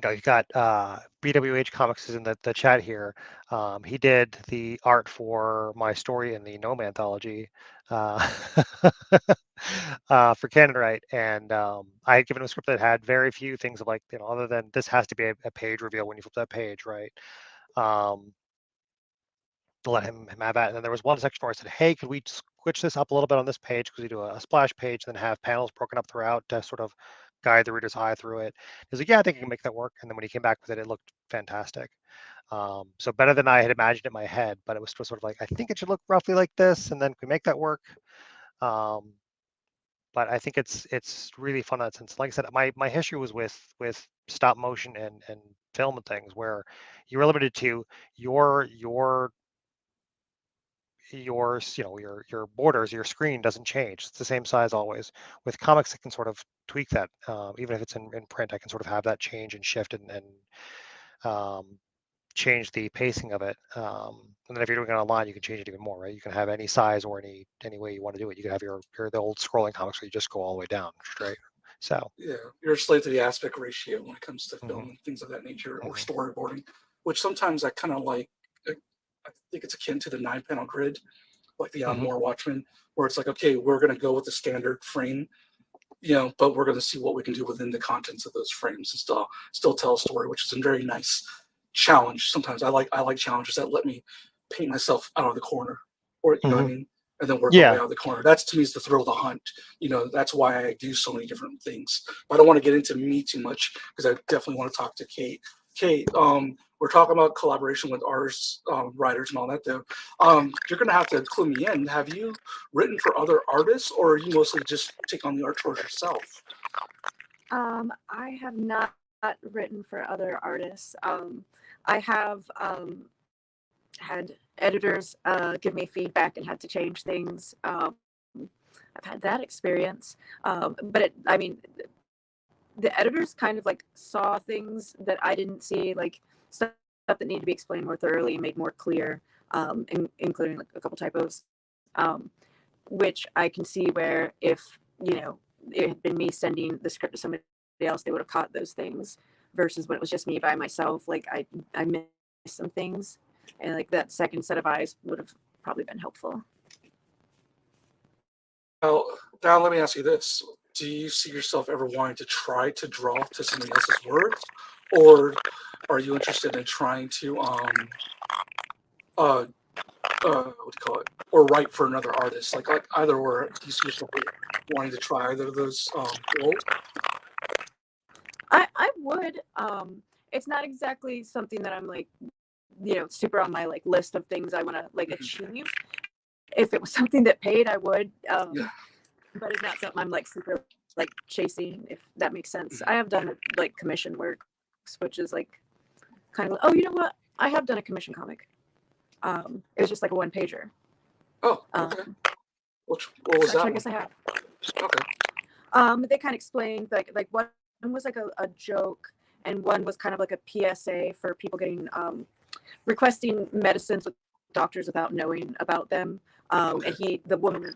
You've got BWH Comics is in the chat here. He did the art for my story in the Gnome anthology for Canon Right, and I had given him a script that had very few things of like, other than this has to be a page reveal when you flip that page, right? To let him have that. And then there was one section where I said, hey, could we switch this up a little bit on this page, because we do a splash page, then have panels broken up throughout to sort of guide the reader's eye through it. He's like, yeah, I think I can make that work. And then when he came back with it, it looked fantastic. So better than I had imagined in my head, but it was sort of like, I think it should look roughly like this, and then can we make that work? But I think it's really fun in that sense. Like I said, my history was with stop motion and film and things, where you were limited to your borders, your screen doesn't change. It's the same size always. With comics, I can sort of tweak that. Even if it's in print, I can sort of have that change and shift and change the pacing of it. And then if you're doing it online, you can change it even more, right? You can have any size or any way you want to do it. You can have the old scrolling comics where you just go all the way down straight. So yeah, you're a slave to the aspect ratio when it comes to film and things of that nature, or storyboarding, which sometimes I kind of like. I think it's akin to the 9-panel grid, like the Alan Moore Watchmen, where it's like, okay, we're going to go with the standard frame, but we're going to see what we can do within the contents of those frames and still tell a story, which is a very nice challenge. Sometimes I like challenges that let me paint myself out of the corner, or you know what I mean, and then work my way Yeah. out of the corner. That's to me is the thrill of the hunt. You know, that's why I do so many different things. But I don't want to get into me too much because I definitely want to talk to Kate. Kate, we're talking about collaboration with artists, writers, and all that. Though, you're gonna have to clue me in. Have you written for other artists, or are you mostly just take on the art towards yourself? I have not written for other artists. I have had editors give me feedback and had to change things. I've had that experience, but I mean, the editors kind of like saw things that I didn't see, like stuff that needed to be explained more thoroughly and made more clear, including like a couple typos, which I can see where if it had been me sending the script to somebody else, they would have caught those things. Versus when it was just me by myself, like I missed some things, and like that second set of eyes would have probably been helpful. Now let me ask you this: do you see yourself ever wanting to try to draw to somebody else's words, or are you interested in trying to what do you call it, or write for another artist? Like either or. Do you see yourself wanting to try either of those roles? I would. It's not exactly something that I'm like, super on my like list of things I want to like achieve. If it was something that paid, I would. Yeah. But it's not something I'm like super like chasing, if that makes sense. I have done like commission work, which is like kind of, oh, you know what? I have done a commission comic. It was just like a one pager. Oh, okay. What was that? I guess I have. Okay. They kind of explained like one was like a joke, and one was kind of like a PSA for people getting requesting medicines with doctors without knowing about them. And he wanted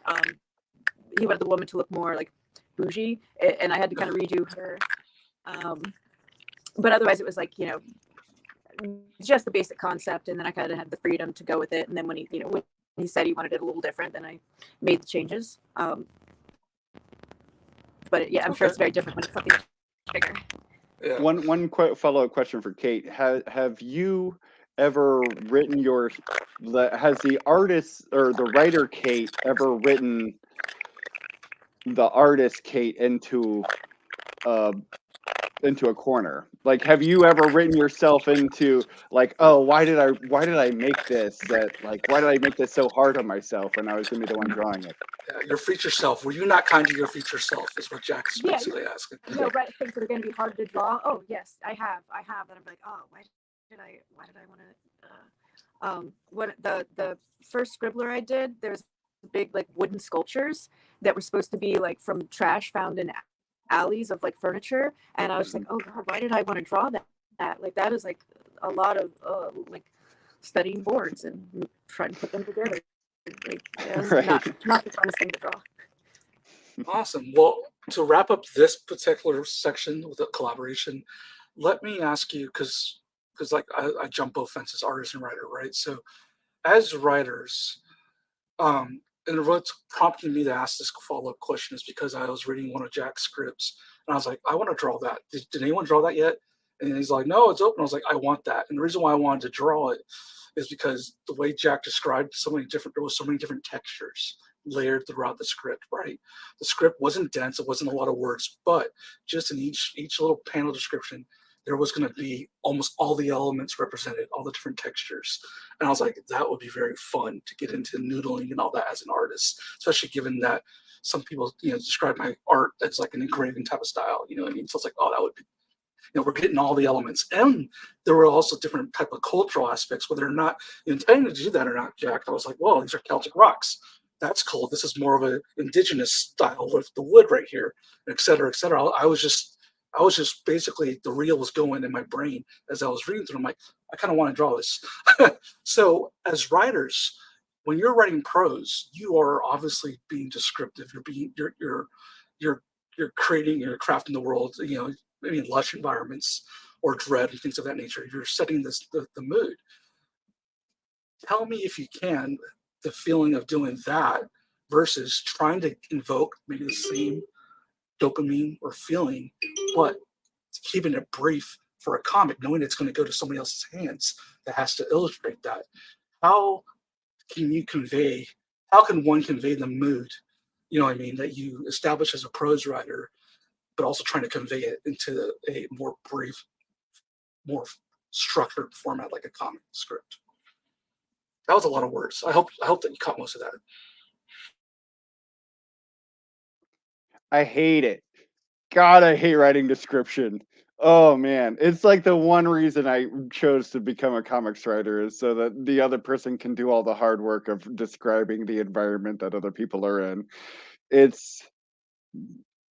the woman to look more like bougie, and I had to kind of redo her. But otherwise, it was like just the basic concept, and then I kind of had the freedom to go with it. And then when he said he wanted it a little different, then I made the changes. But I'm sure it's very different when it's something bigger. Yeah. One follow-up question for Kate. Have you ever written has the artist or the writer Kate ever written the artist Kate into a corner? Like, have you ever written yourself into like, oh, why did I make this? Why did I make this so hard on myself when I was going to be the one drawing it? Yeah, your future self. Were you not kind to your future self? Is what Jack is basically asking. Right, things that are going to be hard to draw. Oh yes, I have, and I'm like, oh, why did I want to? The first scribbler I did, there's big like wooden sculptures that were supposed to be like from trash found in alleys of like furniture, and I was just like, oh god, why did I want to draw that? Like that is like a lot of like studying boards and trying to put them together. Like, Right. not the funnest thing to draw. Awesome. Well, to wrap up this particular section with a collaboration, let me ask you, because like I jump both fences, artist and writer, right? So as writers, and what's prompting me to ask this follow-up question is because I was reading one of Jack's scripts and I was like, I want to draw that. Did anyone draw that yet? And he's like, no, it's open. I was like, I want that. And the reason why I wanted to draw it is because the way Jack described there was so many different textures layered throughout the script, right? The script wasn't dense, it wasn't a lot of words, but just in each little panel description, there was going to be almost all the elements represented, all the different textures. And I was like, that would be very fun to get into noodling and all that as an artist, especially given that some people, describe my art as like an engraving type of style, you know what I mean? So it's like, oh, that would be, we're getting all the elements. And there were also different type of cultural aspects, whether or not intending to do that or not, Jack. I was like, well, these are Celtic rocks. That's cool. This is more of an indigenous style with the wood right here, et cetera, et cetera. I was just basically, the reel was going in my brain as I was reading through. I'm like, I kind of want to draw this. So as writers, when you're writing prose, you are obviously being descriptive. You're creating, you're crafting the world, maybe lush environments or dread and things of that nature. You're setting the mood. Tell me, if you can, the feeling of doing that versus trying to invoke maybe the same dopamine or feeling, but keeping it brief for a comic, knowing it's going to go to somebody else's hands that has to illustrate that. How can you convey? How can one convey the mood? You know what I mean? That you establish as a prose writer, but also trying to convey it into a more brief, more structured format like a comic script. That was a lot of words. I hope that you caught most of that. I hate it. God, I hate writing description. Oh man, it's like the one reason I chose to become a comics writer is so that the other person can do all the hard work of describing the environment that other people are in. It's,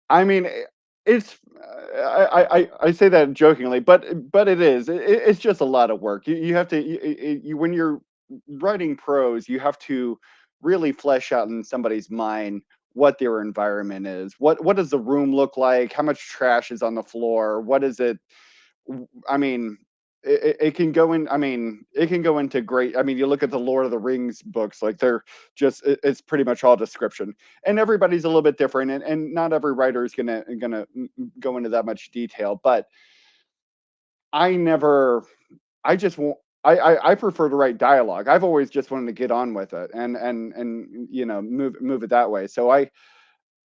I mean, it's, I say that jokingly, but it is. It's just a lot of work. You have to when you're writing prose, you have to really flesh out in somebody's mind what their environment is. What does the room look like? How much trash is on the floor? What is it? I mean, it can go in. I mean, it can go into great. I mean, you look at the Lord of the Rings books, like they're just. It's pretty much all description, and everybody's a little bit different, and not every writer is gonna go into that much detail. But I never. I just won't. I prefer to write dialogue. I've always just wanted to get on with it and move it that way. So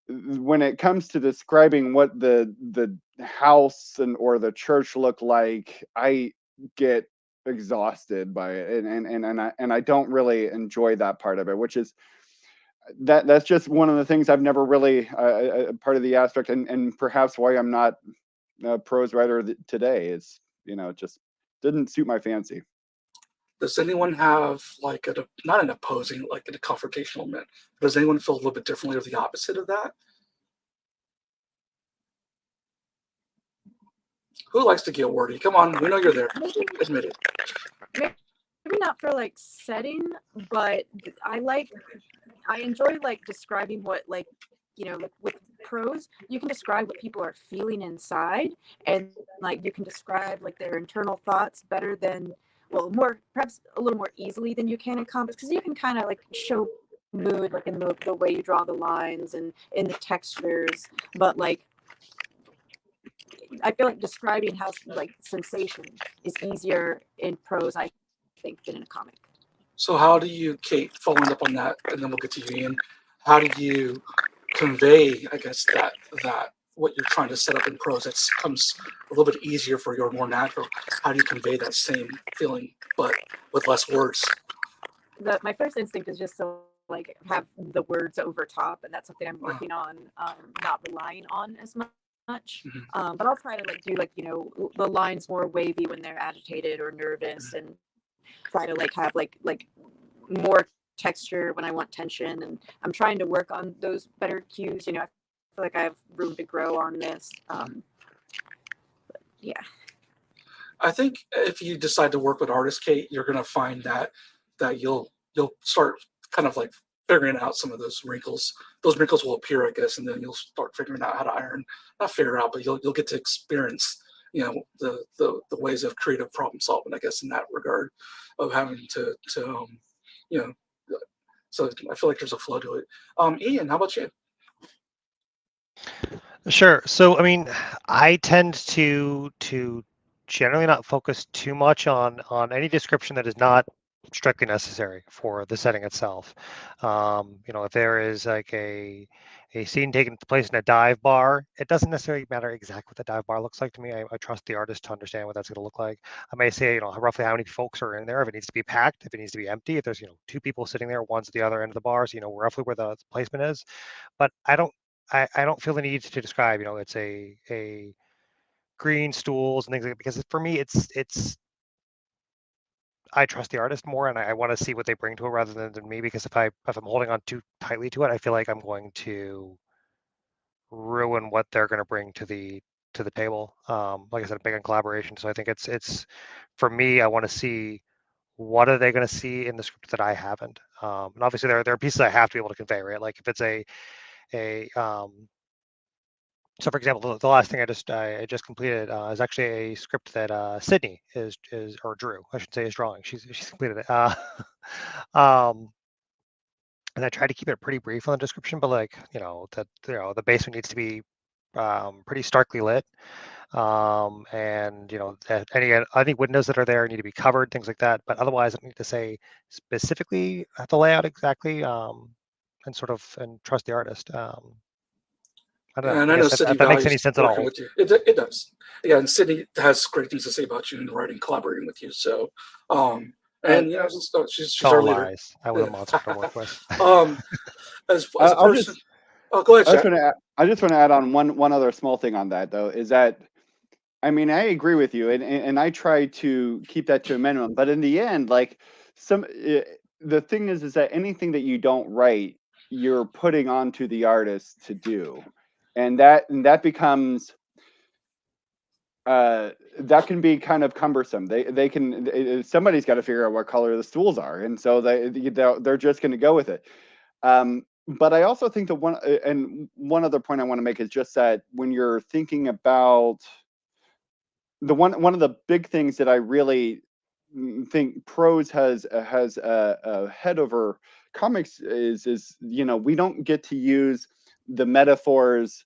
when it comes to describing what the house or the church look like, I get exhausted by it, and I don't really enjoy that part of it, which is that's just one of the things I've never really part of the aspect, and perhaps why I'm not a prose writer today is it just didn't suit my fancy. Does anyone have like not an opposing, like in a confrontational man? Does anyone feel a little bit differently or the opposite of that? Who likes to get wordy? Come on, we know you're there. Admit it. Maybe not for like setting, but I enjoy like describing what like like with prose you can describe what people are feeling inside, and like you can describe like their internal thoughts better than more perhaps a little more easily than you can in comics, because you can kind of like show mood like in the way you draw the lines and in the textures, but like I feel like describing how like sensation is easier in prose, I think, than in a comic. So how do you, Kate, following up on that, and then we'll get to you, Ian, how do you convey, I guess, that what you're trying to set up in prose that comes a little bit easier for your more natural? How do you convey that same feeling, but with less words? My first instinct is just to like have the words over top, and that's something I'm working on, not relying on as much. Mm-hmm. But I'll try to like do like the lines more wavy when they're agitated or nervous, and try to like have like more texture when I want tension, and I'm trying to work on those better cues. I feel like I have room to grow on this. Yeah. I think if you decide to work with artists, Kate, you're going to find that you'll start kind of like figuring out some of those wrinkles. Those wrinkles will appear, I guess, and then you'll start figuring out how to not figure out, but you'll get to experience, the ways of creative problem solving, I guess, in that regard, of having to so I feel like there's a flow to it. Ian, how about you? Sure. So, I mean, I tend to generally not focus too much on any description that is not strictly necessary for the setting itself. If there is like a scene taking place in a dive bar, it doesn't necessarily matter exactly what the dive bar looks like to me. I trust the artist to understand what that's going to look like. I may say, roughly how many folks are in there, if it needs to be packed, if it needs to be empty, if there's, two people sitting there, one's at the other end of the bar, so roughly where the placement is. But I don't feel the need to describe, it's a green stools and things like that, because for me, it's I trust the artist more, and I want to see what they bring to it rather than me, because if I'm holding on too tightly to it, I feel like I'm going to ruin what they're going to bring to the table. Like I said, big on collaboration. So I think it's for me, I want to see what are they going to see in the script that I haven't. And obviously there are pieces I have to be able to convey, right? Like if it's a so for example, the last thing I just completed is actually a script that Sydney is or Drew, I should say, is drawing. She's completed it. And I tried to keep it pretty brief on the description, but like, the basement needs to be pretty starkly lit. And I think windows that are there need to be covered, things like that. But otherwise, I don't need to say specifically the layout exactly, and trust the artist. I don't know. And I know Sydney If that makes any values sense at working all. with you. It does. Yeah, and Sydney has great things to say about you in writing, collaborating with you. So, and she's It's all our leader. lies. I was a monster to work with. As a I'll person, go ahead, Jack. I just want to add on one other small thing on that, though, is that, I mean, I agree with you, and I try to keep that to a minimum. But in the end, like the thing is that anything that you don't write, you're putting onto the artist to do, and that becomes that can be kind of cumbersome. They can somebody's got to figure out what color the stools are, and so they're just going to go with it. But I also think that one other point I want to make is just that when you're thinking about one of the big things that I really think prose has a head over comics is we don't get to use the metaphors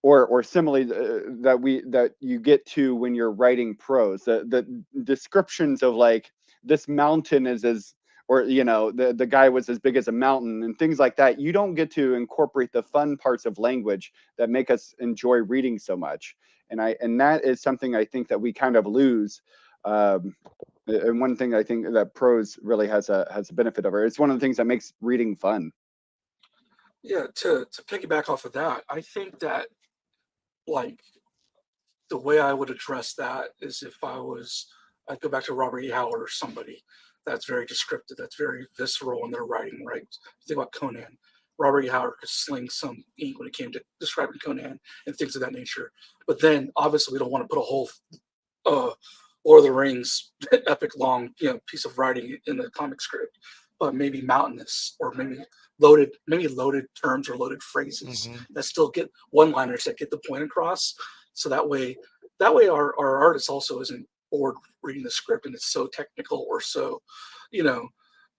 or simile that you get to when you're writing prose. The descriptions of like this mountain is as, or the guy was as big as a mountain and things like that. You don't get to incorporate the fun parts of language that make us enjoy reading so much. And that is something I think that we kind of lose. And one thing I think that prose really has a benefit over. It's one of the things that makes reading fun. Yeah, to piggyback off of that, I think that like the way I would address that is if I'd go back to Robert E. Howard or somebody that's very descriptive, that's very visceral in their writing, right? Think about Conan. Robert E. Howard could sling some ink when it came to describing Conan and things of that nature. But then obviously we don't want to put a whole Lord of the Rings epic long piece of writing in the comic script, but maybe mountainous or maybe loaded terms or loaded phrases that still get one-liners that get the point across. So that way our artist also isn't bored reading the script and it's so technical or so,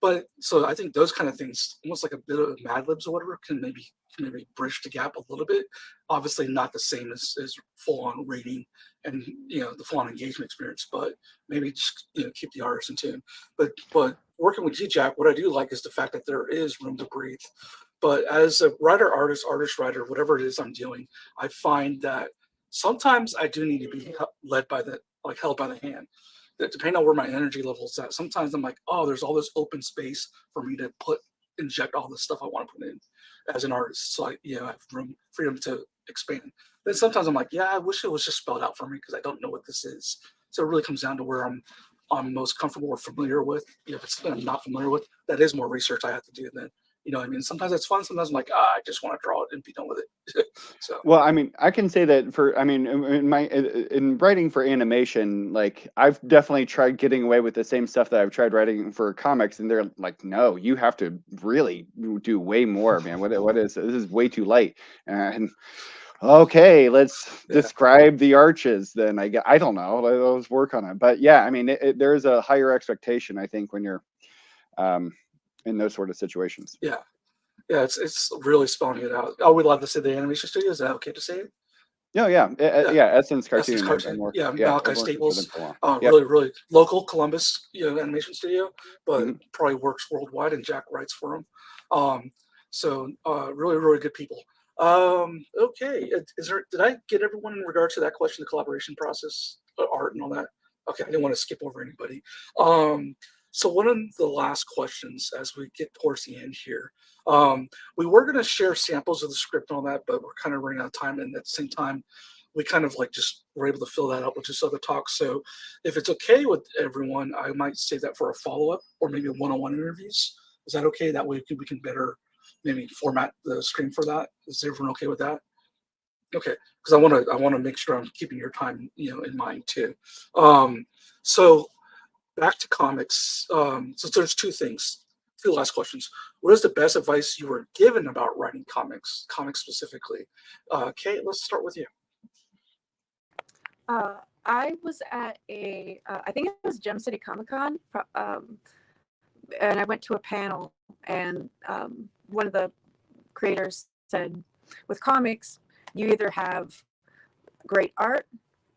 But so I think those kind of things, almost like a bit of Mad Libs or whatever, can maybe bridge the gap a little bit. Obviously not the same as full-on reading and the full-on engagement experience, but maybe just keep the artist in tune. But working with Jack, what I do like is the fact that there is room to breathe. But as a artist, writer, whatever it is I'm doing, I find that sometimes I do need to be held by the hand. That depending on where my energy level is at, sometimes I'm like, oh, there's all this open space for me to inject all the stuff I want to put in as an artist. So I have freedom to expand. Then sometimes I'm like, yeah, I wish it was just spelled out for me because I don't know what this is. So it really comes down to where I'm most comfortable or familiar with. If it's something I'm not familiar with, that is more research I have to do then. I mean, sometimes it's fun. Sometimes I'm like, I just want to draw it and be done with it. So. Well, I mean, I can say that in writing for animation, like I've definitely tried getting away with the same stuff that I've tried writing for comics, and they're like, no, you have to really do way more, man. What is this? Is way too light. And okay, let's describe the arches. Then I don't know. Let's work on it. But yeah, I mean, there is a higher expectation, I think, when you're in those sort of situations. Yeah, it's really spelling it out. Oh, we love to say the animation studio. Is that okay to say it? No, yeah, Essence Cartoon. Malachi Staples, really local Columbus, animation studio, but probably works worldwide, and Jack writes for them. So really, really good people. Okay, did I get everyone in regard to that question, the collaboration process, art and all that? Okay, I didn't want to skip over anybody. So one of the last questions as we get towards the end here, we were going to share samples of the script and all that, but we're kind of running out of time. And at the same time, we kind of just were able to fill that up with just other talks. So if it's okay with everyone, I might save that for a follow-up or maybe one-on-one interviews. Is that okay? That way we can better maybe format the stream for that. Is everyone okay with that? Okay, because I want to make sure I'm keeping your time, in mind too. So back to comics. So there's two last questions. What is the best advice you were given about writing comics specifically? Kate, let's start with you. I was at I think it was Gem City Comic Con, and I went to a panel, and one of the creators said, with comics, you either have great art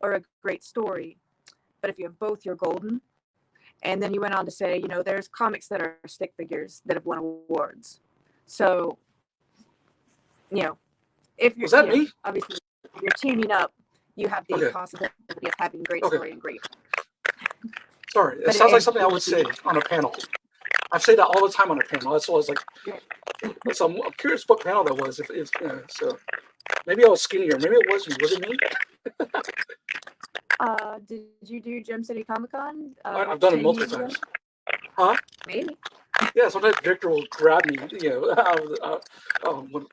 or a great story. But if you have both, you're golden. And then you went on to say, you know, there's comics that are stick figures that have won awards. So, you know, if you're, Was that you know, me? obviously, if you're teaming up, you have the Okay. possibility of having great Okay. story and great. Sorry, it But sounds like it- something I would say on a panel. I say that all the time on a panel. That's why I was like, so I'm curious what panel that was. If it's so maybe I was skinnier. Maybe it was me. Was it me? Did you do Gem City Comic Con? I've done it 10 multiple years ago? times. Huh? Maybe. Yeah, sometimes Victor will grab me, out of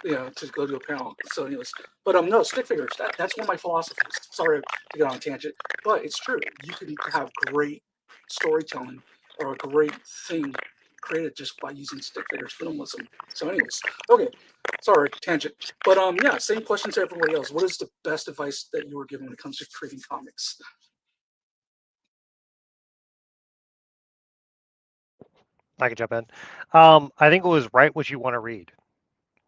the, to go to a panel. So, anyways, but no, stick figures. That's one of my philosophies. Sorry to get on a tangent, but it's true. You can have great storytelling or a great thing created just by using stick figures, minimalism. So, anyways, okay, sorry, tangent. But yeah, same question to everybody else. What is the best advice that you were given when it comes to creating comics? I can jump in. I think it was write what you want to read,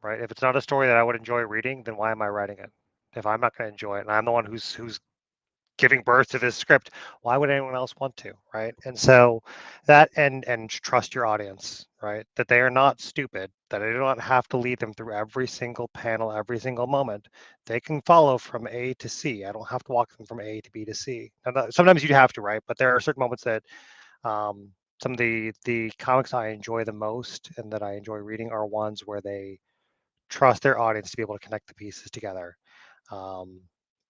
right? If it's not a story that I would enjoy reading, then why am I writing it? If I'm not going to enjoy it, and I'm the one who's giving birth to this script, why would anyone else want to, right? And so that and trust your audience, right? That they are not stupid, that I do not have to lead them through every single panel, every single moment. They can follow from A to C. I don't have to walk them from A to B to C. Sometimes you have to, right? But there are certain moments that some of the comics I enjoy the most and that I enjoy reading are ones where they trust their audience to be able to connect the pieces together,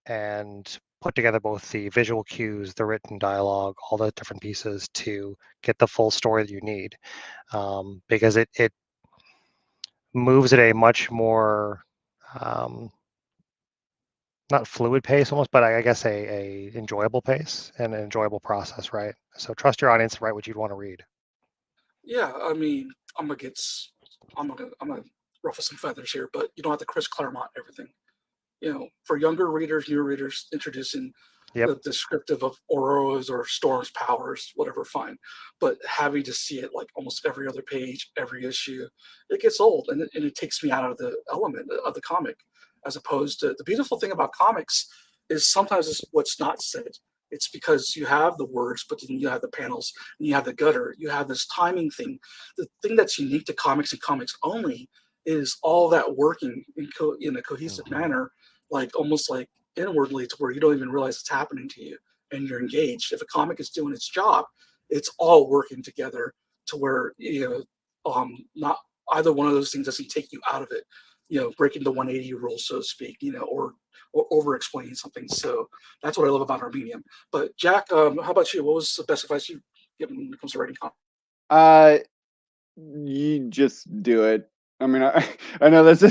and put together both the visual cues, the written dialogue, all the different pieces to get the full story that you need, because it moves at a much more not fluid pace almost, but I guess a enjoyable pace and an enjoyable process, right? So trust your audience to write what you'd want to read. Yeah, I mean, I'm gonna ruffle some feathers here, but you don't have to Chris Claremont everything. For younger readers, new readers, introducing Yep. the descriptive of auroras or storms powers, whatever, fine. But having to see it like almost every other page, every issue, it gets old, and it takes me out of the element of the comic. As opposed to the beautiful thing about comics is sometimes it's what's not said. It's because you have the words, but then you have the panels, and you have the gutter, you have this timing thing. The thing that's unique to comics and comics only is all that working in a cohesive manner, like almost like inwardly, to where you don't even realize it's happening to you, and you're engaged. If a comic is doing its job, it's all working together to where not either one of those things doesn't take you out of it. Breaking the 180 rule, so to speak. Or over explaining something. So that's what I love about our medium. But Jack, how about you? What was the best advice you've given when it comes to writing comics? You just do it. I mean, I know that's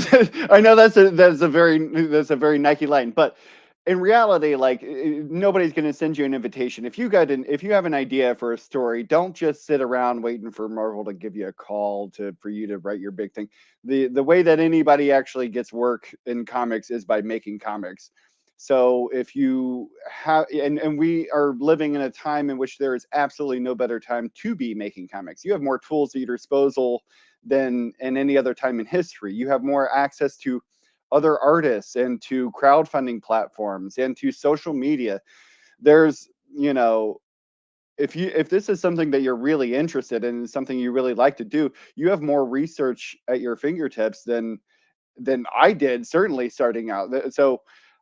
a very Nike line, but in reality, like nobody's going to send you an invitation. If you have an idea for a story, don't just sit around waiting for Marvel to give you a call for you to write your big thing. The way that anybody actually gets work in comics is by making comics. So if you have, and we are living in a time in which there is absolutely no better time to be making comics. You have more tools at your disposal than in any other time in history. You have more access to other artists and to crowdfunding platforms and to social media. There's, if this is something that you're really interested in and something you really like to do, you have more research at your fingertips than I did, certainly starting out. So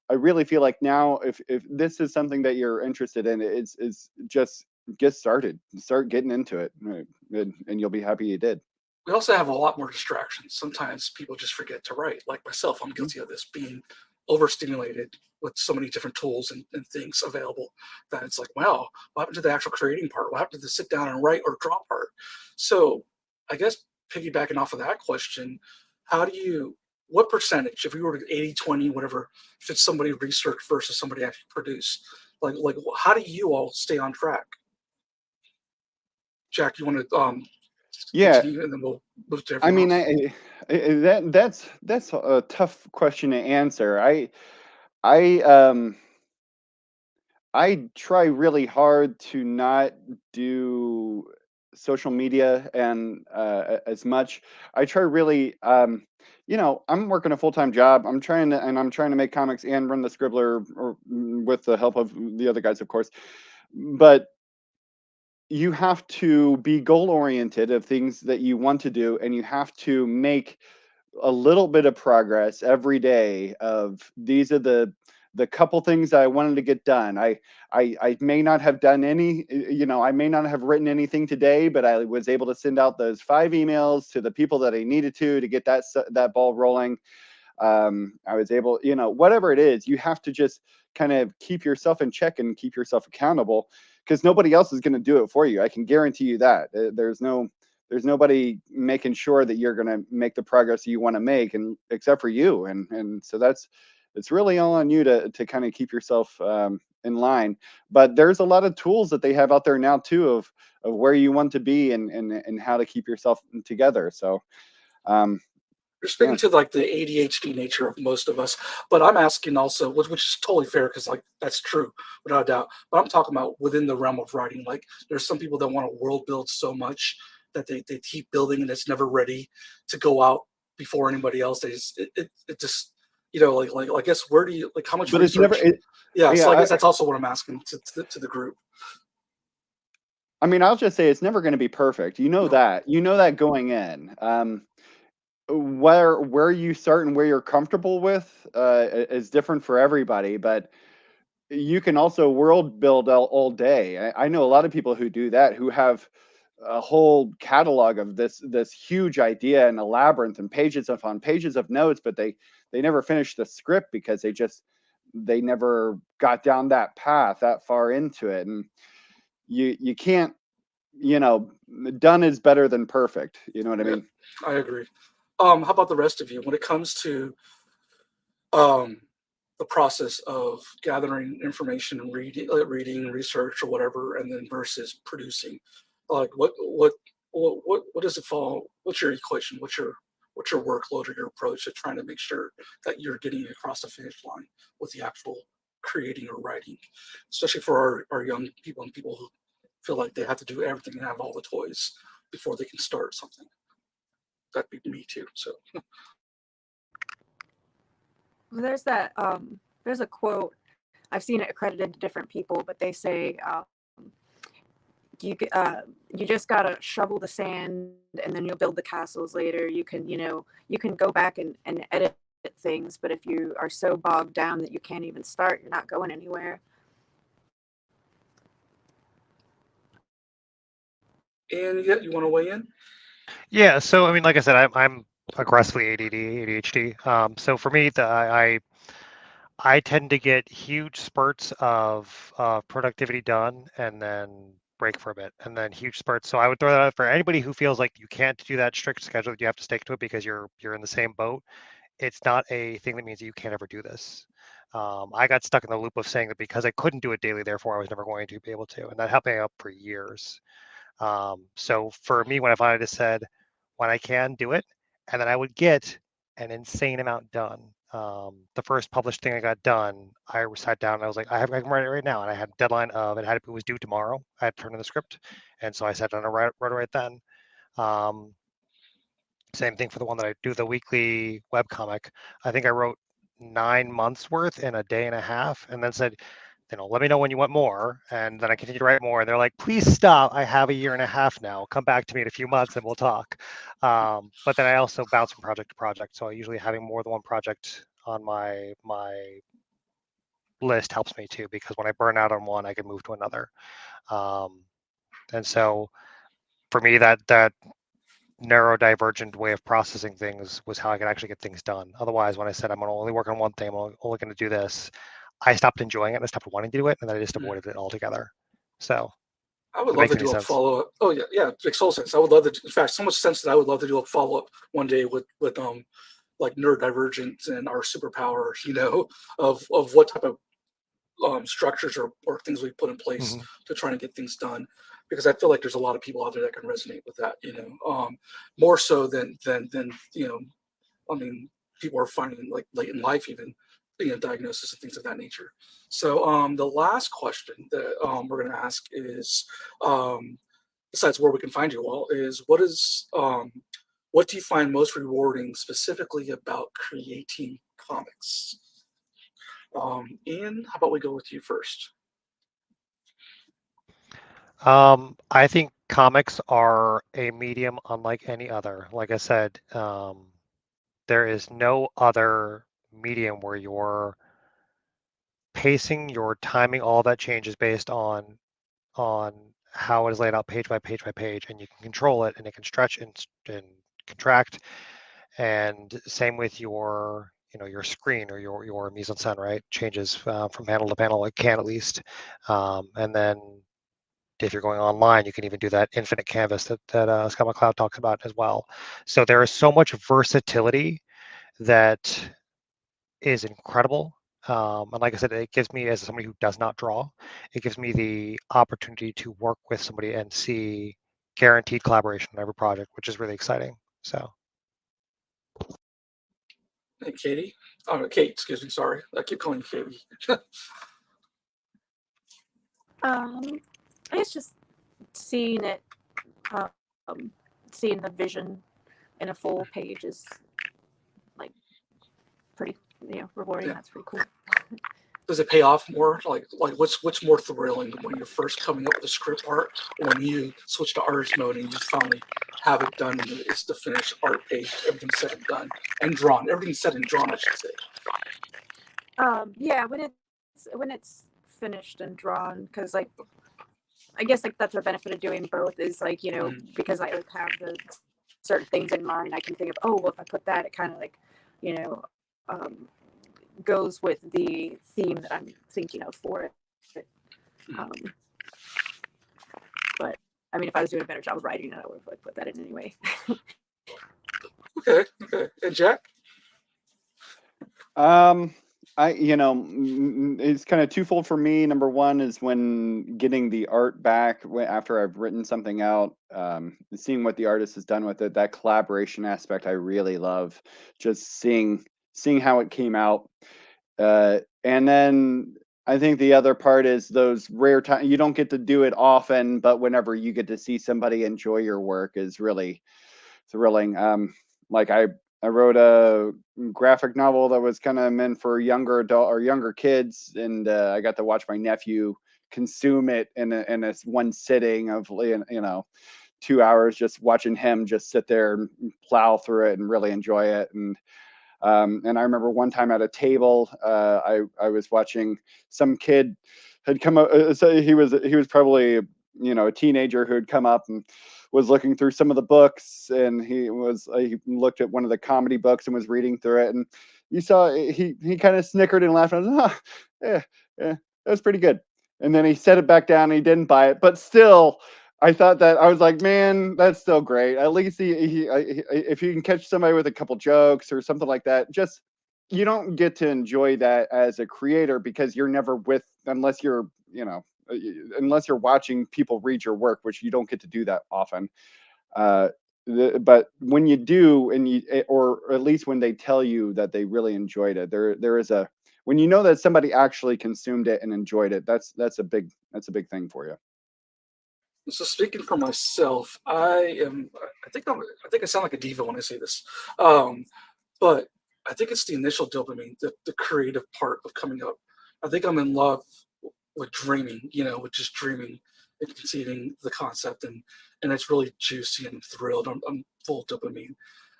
I really feel like now, if this is something that you're interested in, it's just get started, start getting into it, and you'll be happy you did. We also have a lot more distractions. Sometimes people just forget to write. Like myself, I'm guilty of this, being overstimulated with so many different tools and things available, that it's like, wow, what happened to the actual creating part? What happened to the sit down and write or draw part? So I guess piggybacking off of that question, what percentage, if we were to 80-20, whatever, if it's somebody research versus somebody actually produce, like how do you all stay on track? Jack, you want to Yeah, continue, and then we'll move to I everyone mean, else? that's a tough question to answer. I I try really hard to not do social media and as much. I try really, you know, I'm working a full-time job. I'm trying to make comics and run the Scribbler, or with the help of the other guys, of course. But you have to be goal-oriented of things that you want to do, and you have to make a little bit of progress every day of these are the couple things I wanted to get done. I may not have done any, you know, I may not have written anything today, but I was able to send out those 5 emails to the people that I needed to get that ball rolling. I was able, you know, whatever it is, you have to just kind of keep yourself in check and keep yourself accountable, because nobody else is going to do it for you. I can guarantee you that. There's nobody making sure that you're going to make the progress you want to make, and except for you. And so it's really all on you to kind of keep yourself in line. But there's a lot of tools that they have out there now too of where you want to be and how to keep yourself together. So You're speaking to like the ADHD nature of most of us, but I'm asking also, which is totally fair, because like that's true without a doubt. But I'm talking about within the realm of writing. Like there's some people that want to world build so much that they keep building and it's never ready to go out before anybody else. They just it just, you know, like I guess, where do you, like, how much but research? it's never Yeah, so I yeah guess that's also what I'm asking to the group. I mean, I'll just say it's never going to be perfect. You know No. that going in. Where you start and where you're comfortable with is different for everybody, but you can also world build all day. I know a lot of people who do that, who have a whole catalog of this huge idea and a labyrinth and pages upon pages of notes, but they never finish the script because they never got down that path that far into it. And you can't, you know, done is better than perfect. You know what I Yeah, mean? I agree. How about the rest of you when it comes to um, the process of gathering information and reading, research, or whatever, and then versus producing? Like, what does it fall? What's your equation? What's your workload or your approach to trying to make sure that you're getting across the finish line with the actual creating or writing, especially for our young people and people who feel like they have to do everything and have all the toys before they can start something. That'd be me too. So Well, there's a quote. I've seen it accredited to different people, but they say you just gotta shovel the sand and then you'll build the castles later. You can, you know, you can go back and edit things, but if you are so bogged down that you can't even start, you're not going anywhere. and yet, you want to weigh in? Yeah, so I mean, like I said, I'm aggressively ADD, ADHD. So for me, I tend to get huge spurts of productivity done and then break for a bit and then huge spurts. So I would throw that out for anybody who feels like you can't do that strict schedule, that you have to stick to it because you're in the same boat. It's not a thing that means that you can't ever do this. I got stuck in the loop of saying that because I couldn't do it daily, therefore I was never going to be able to, and that held me up for years. So for me, when I finally just said, when I can do it, and then I would get an insane amount done. The first published thing I got done, I sat down and I was like, I can write it right now. And I had a deadline of it was due tomorrow. I had to turn in the script. And so I sat down and wrote it right then. Same thing for the one that I do, the weekly webcomic. I think I wrote 9 months worth in a day and a half, and then said, you know, let me know when you want more. And then I continued to write more. And they're like, please stop. I have a year and a half now. Come back to me in a few months and we'll talk. But then I also bounce from project to project. So usually having more than one project on my list helps me too, because when I burn out on one, I can move to another. And so for me, that neurodivergent way of processing things was how I could actually get things done. Otherwise, when I said I'm going to only work on one thing, I'm only going to do this, I stopped enjoying it and I stopped wanting to do it, and then I just avoided it altogether. So I would if it love makes to any do a sense. follow up. Oh yeah, makes total sense. I would love to. In fact, so much sense that I would love to do a follow up one day with like neurodivergence and our superpowers. You know, of what type of structures or things we put in place to try and get things done, because I feel like there's a lot of people out there that can resonate with that. You know, more so than you know. I mean, people are finding like late in life even, you know, diagnosis and things of that nature. So the last question that we're going to ask is, besides where we can find you all, is what do you find most rewarding specifically about creating comics? Ian, how about we go with you first? I think comics are a medium unlike any other. Like I said, there is no other medium where your pacing, your timing, all that changes based on how it is laid out page by page by page, and you can control it, and it can stretch and contract. And same with your your screen or your mise en scène, right? Changes from panel to panel. It can, at least, and then if you're going online, you can even do that infinite canvas that Scott McCloud talks about as well. So there is so much versatility that is incredible. And like I said, it gives me, as somebody who does not draw, it gives me the opportunity to work with somebody and see guaranteed collaboration on every project, which is really exciting. So. Hey, Katie. Oh, Kate, excuse me. Sorry. I keep calling you Katie. I guess just seeing it, seeing the vision in a full page is like pretty, rewarding. Yeah. That's pretty cool. Does it pay off more? Like what's more thrilling when you're first coming up with the script part, or when you switch to artist mode and you finally have it done and it's the finished art page, everything's said and done and drawn. Everything's said and drawn, I should say. Yeah, when it's finished and drawn, because like I guess like that's the benefit of doing both is like, because I have the certain things in mind, I can think of, oh, well, if I put that, it kind of like, goes with the theme that I'm thinking of for it. But I mean, if I was doing a better job of writing it, I would have like put that in anyway. Okay. And Jack? It's kind of twofold for me. Number one is when getting the art back after I've written something out, seeing what the artist has done with it, that collaboration aspect I really love. Just seeing how it came out. And then I think the other part is those rare times you don't get to do it often, but whenever you get to see somebody enjoy your work is really thrilling. Like I wrote a graphic novel that was kind of meant for younger adult or younger kids, and I got to watch my nephew consume it in a one sitting of 2 hours, just watching him just sit there and plow through it and really enjoy it. And I remember one time at a table, I was watching some kid had come up. So he was probably a teenager who had come up and was looking through some of the books, and he looked at one of the comedy books and was reading through it, and you saw he kind of snickered and laughed. And I was, yeah, that was pretty good. And then he set it back down and he didn't buy it, but still. I thought that I was like, man, that's still great. At least if you can catch somebody with a couple jokes or something like that, just you don't get to enjoy that as a creator because you're never unless you're watching people read your work, which you don't get to do that often. But when you do, or at least when they tell you that they really enjoyed it, there is when you know that somebody actually consumed it and enjoyed it, that's a big thing for you. So speaking for myself, I think I sound like a diva when I say this, but I think it's the initial dopamine, the creative part of coming up. I think I'm in love with dreaming, with just dreaming and conceiving the concept, and it's really juicy and thrilled. I'm full of dopamine,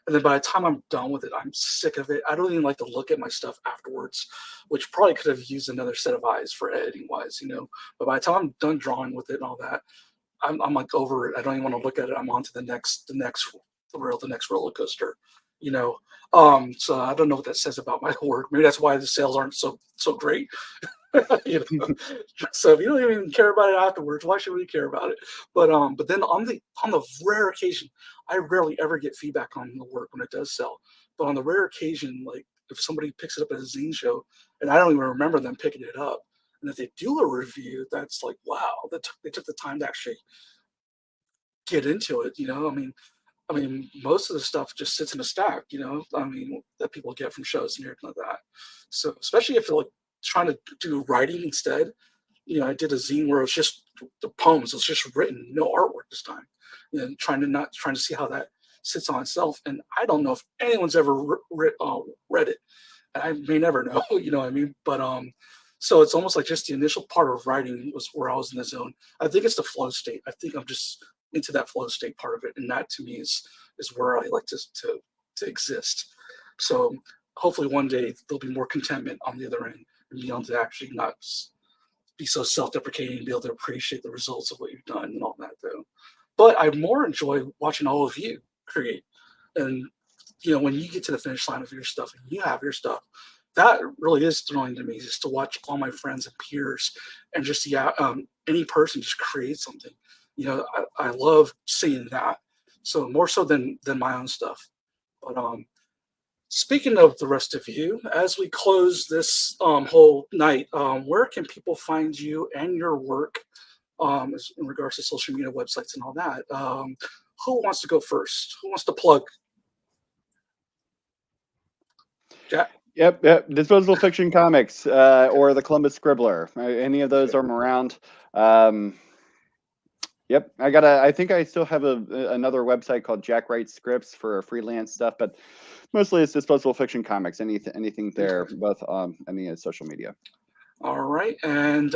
and then by the time I'm done with it, I'm sick of it. I don't even like to look at my stuff afterwards, which probably could have used another set of eyes for editing wise, But by the time I'm done drawing with it and all that, I'm like over it. I don't even want to look at it. I'm on to the next thrill, the next roller coaster, So I don't know what that says about my work. Maybe that's why the sales aren't so great. So if you don't even care about it afterwards, why should we care about it? But then on the rare occasion, I rarely ever get feedback on the work when it does sell. But on the rare occasion, like if somebody picks it up at a zine show and I don't even remember them picking it up, and if they do a review, that's like, wow, they took the time to actually get into it. I mean, most of the stuff just sits in a stack. That people get from shows and everything like that. So especially if you're like trying to do writing instead, I did a zine where it was just the poems. It was just written, no artwork. work this time. You know, trying to see how that sits on itself. And I don't know if anyone's ever read it. And I may never know, you know what I mean? But so it's almost like just the initial part of writing was where I was in the zone. I think it's the flow state. I think I'm just into that flow state part of it, and that to me is where I like to exist. So hopefully one day there'll be more contentment on the other end and be able to actually not be so self-deprecating and be able to appreciate the results of what you've done and all that though. But I more enjoy watching all of you create. And you know, when you get to the finish line of your stuff and you have your stuff, that really is thrilling to me, just to watch all my friends and peers and just see any person just create something. You know, I love seeing that. So more so than my own stuff. But speaking of the rest of you, as we close this whole night, where can people find you and your work in regards to social media websites and all that? Who wants to go first? Who wants to plug? Jack? Yep. Disposable Fiction Comics or the Columbus Scribbler. Any of those are around. Yep. I think I still have another website called Jack Writes Scripts for freelance stuff, but mostly it's Disposable Fiction Comics. Anything there, both on any social media. All right. And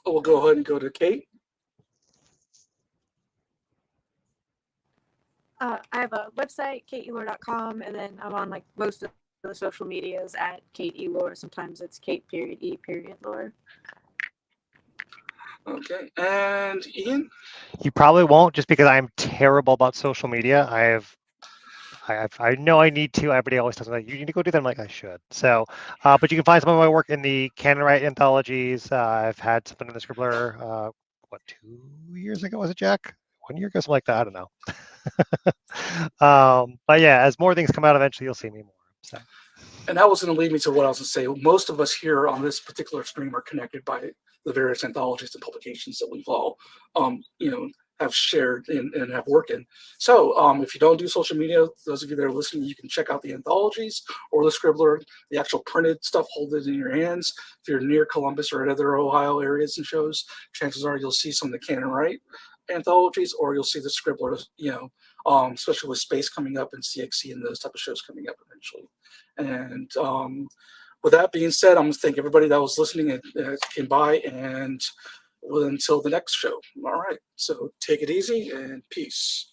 we'll go ahead and go to Kate. I have a website, kateelore.com, and then I'm on like most of the social medias at Kate Elore. Sometimes it's Kate.E.Lore. Okay. And Ian? You probably won't, just because I'm terrible about social media. I know I need to. Everybody always tells me like, you need to go do that. I'm like, I should. So, but you can find some of my work in the Canon Write anthologies. I've had something in the Scribbler. 2 years ago was it, Jack? 1 year ago, something like that. I don't know. But yeah, as more things come out, eventually you'll see me more. So. And that was going to lead me to what I was going to say. Most of us here on this particular stream are connected by the various anthologies and publications that we've all, have shared and have worked in. So if you don't do social media, those of you that are listening, you can check out the anthologies or the Scribbler, the actual printed stuff, hold it in your hands. If you're near Columbus or other Ohio areas and shows, chances are you'll see some of the Canon Write anthologies, or you'll see the Scribbler, especially with Space coming up and CXC and those type of shows coming up eventually. And with that being said, I'm going to thank everybody that was listening and came by, and until the next show. All right. So take it easy and peace.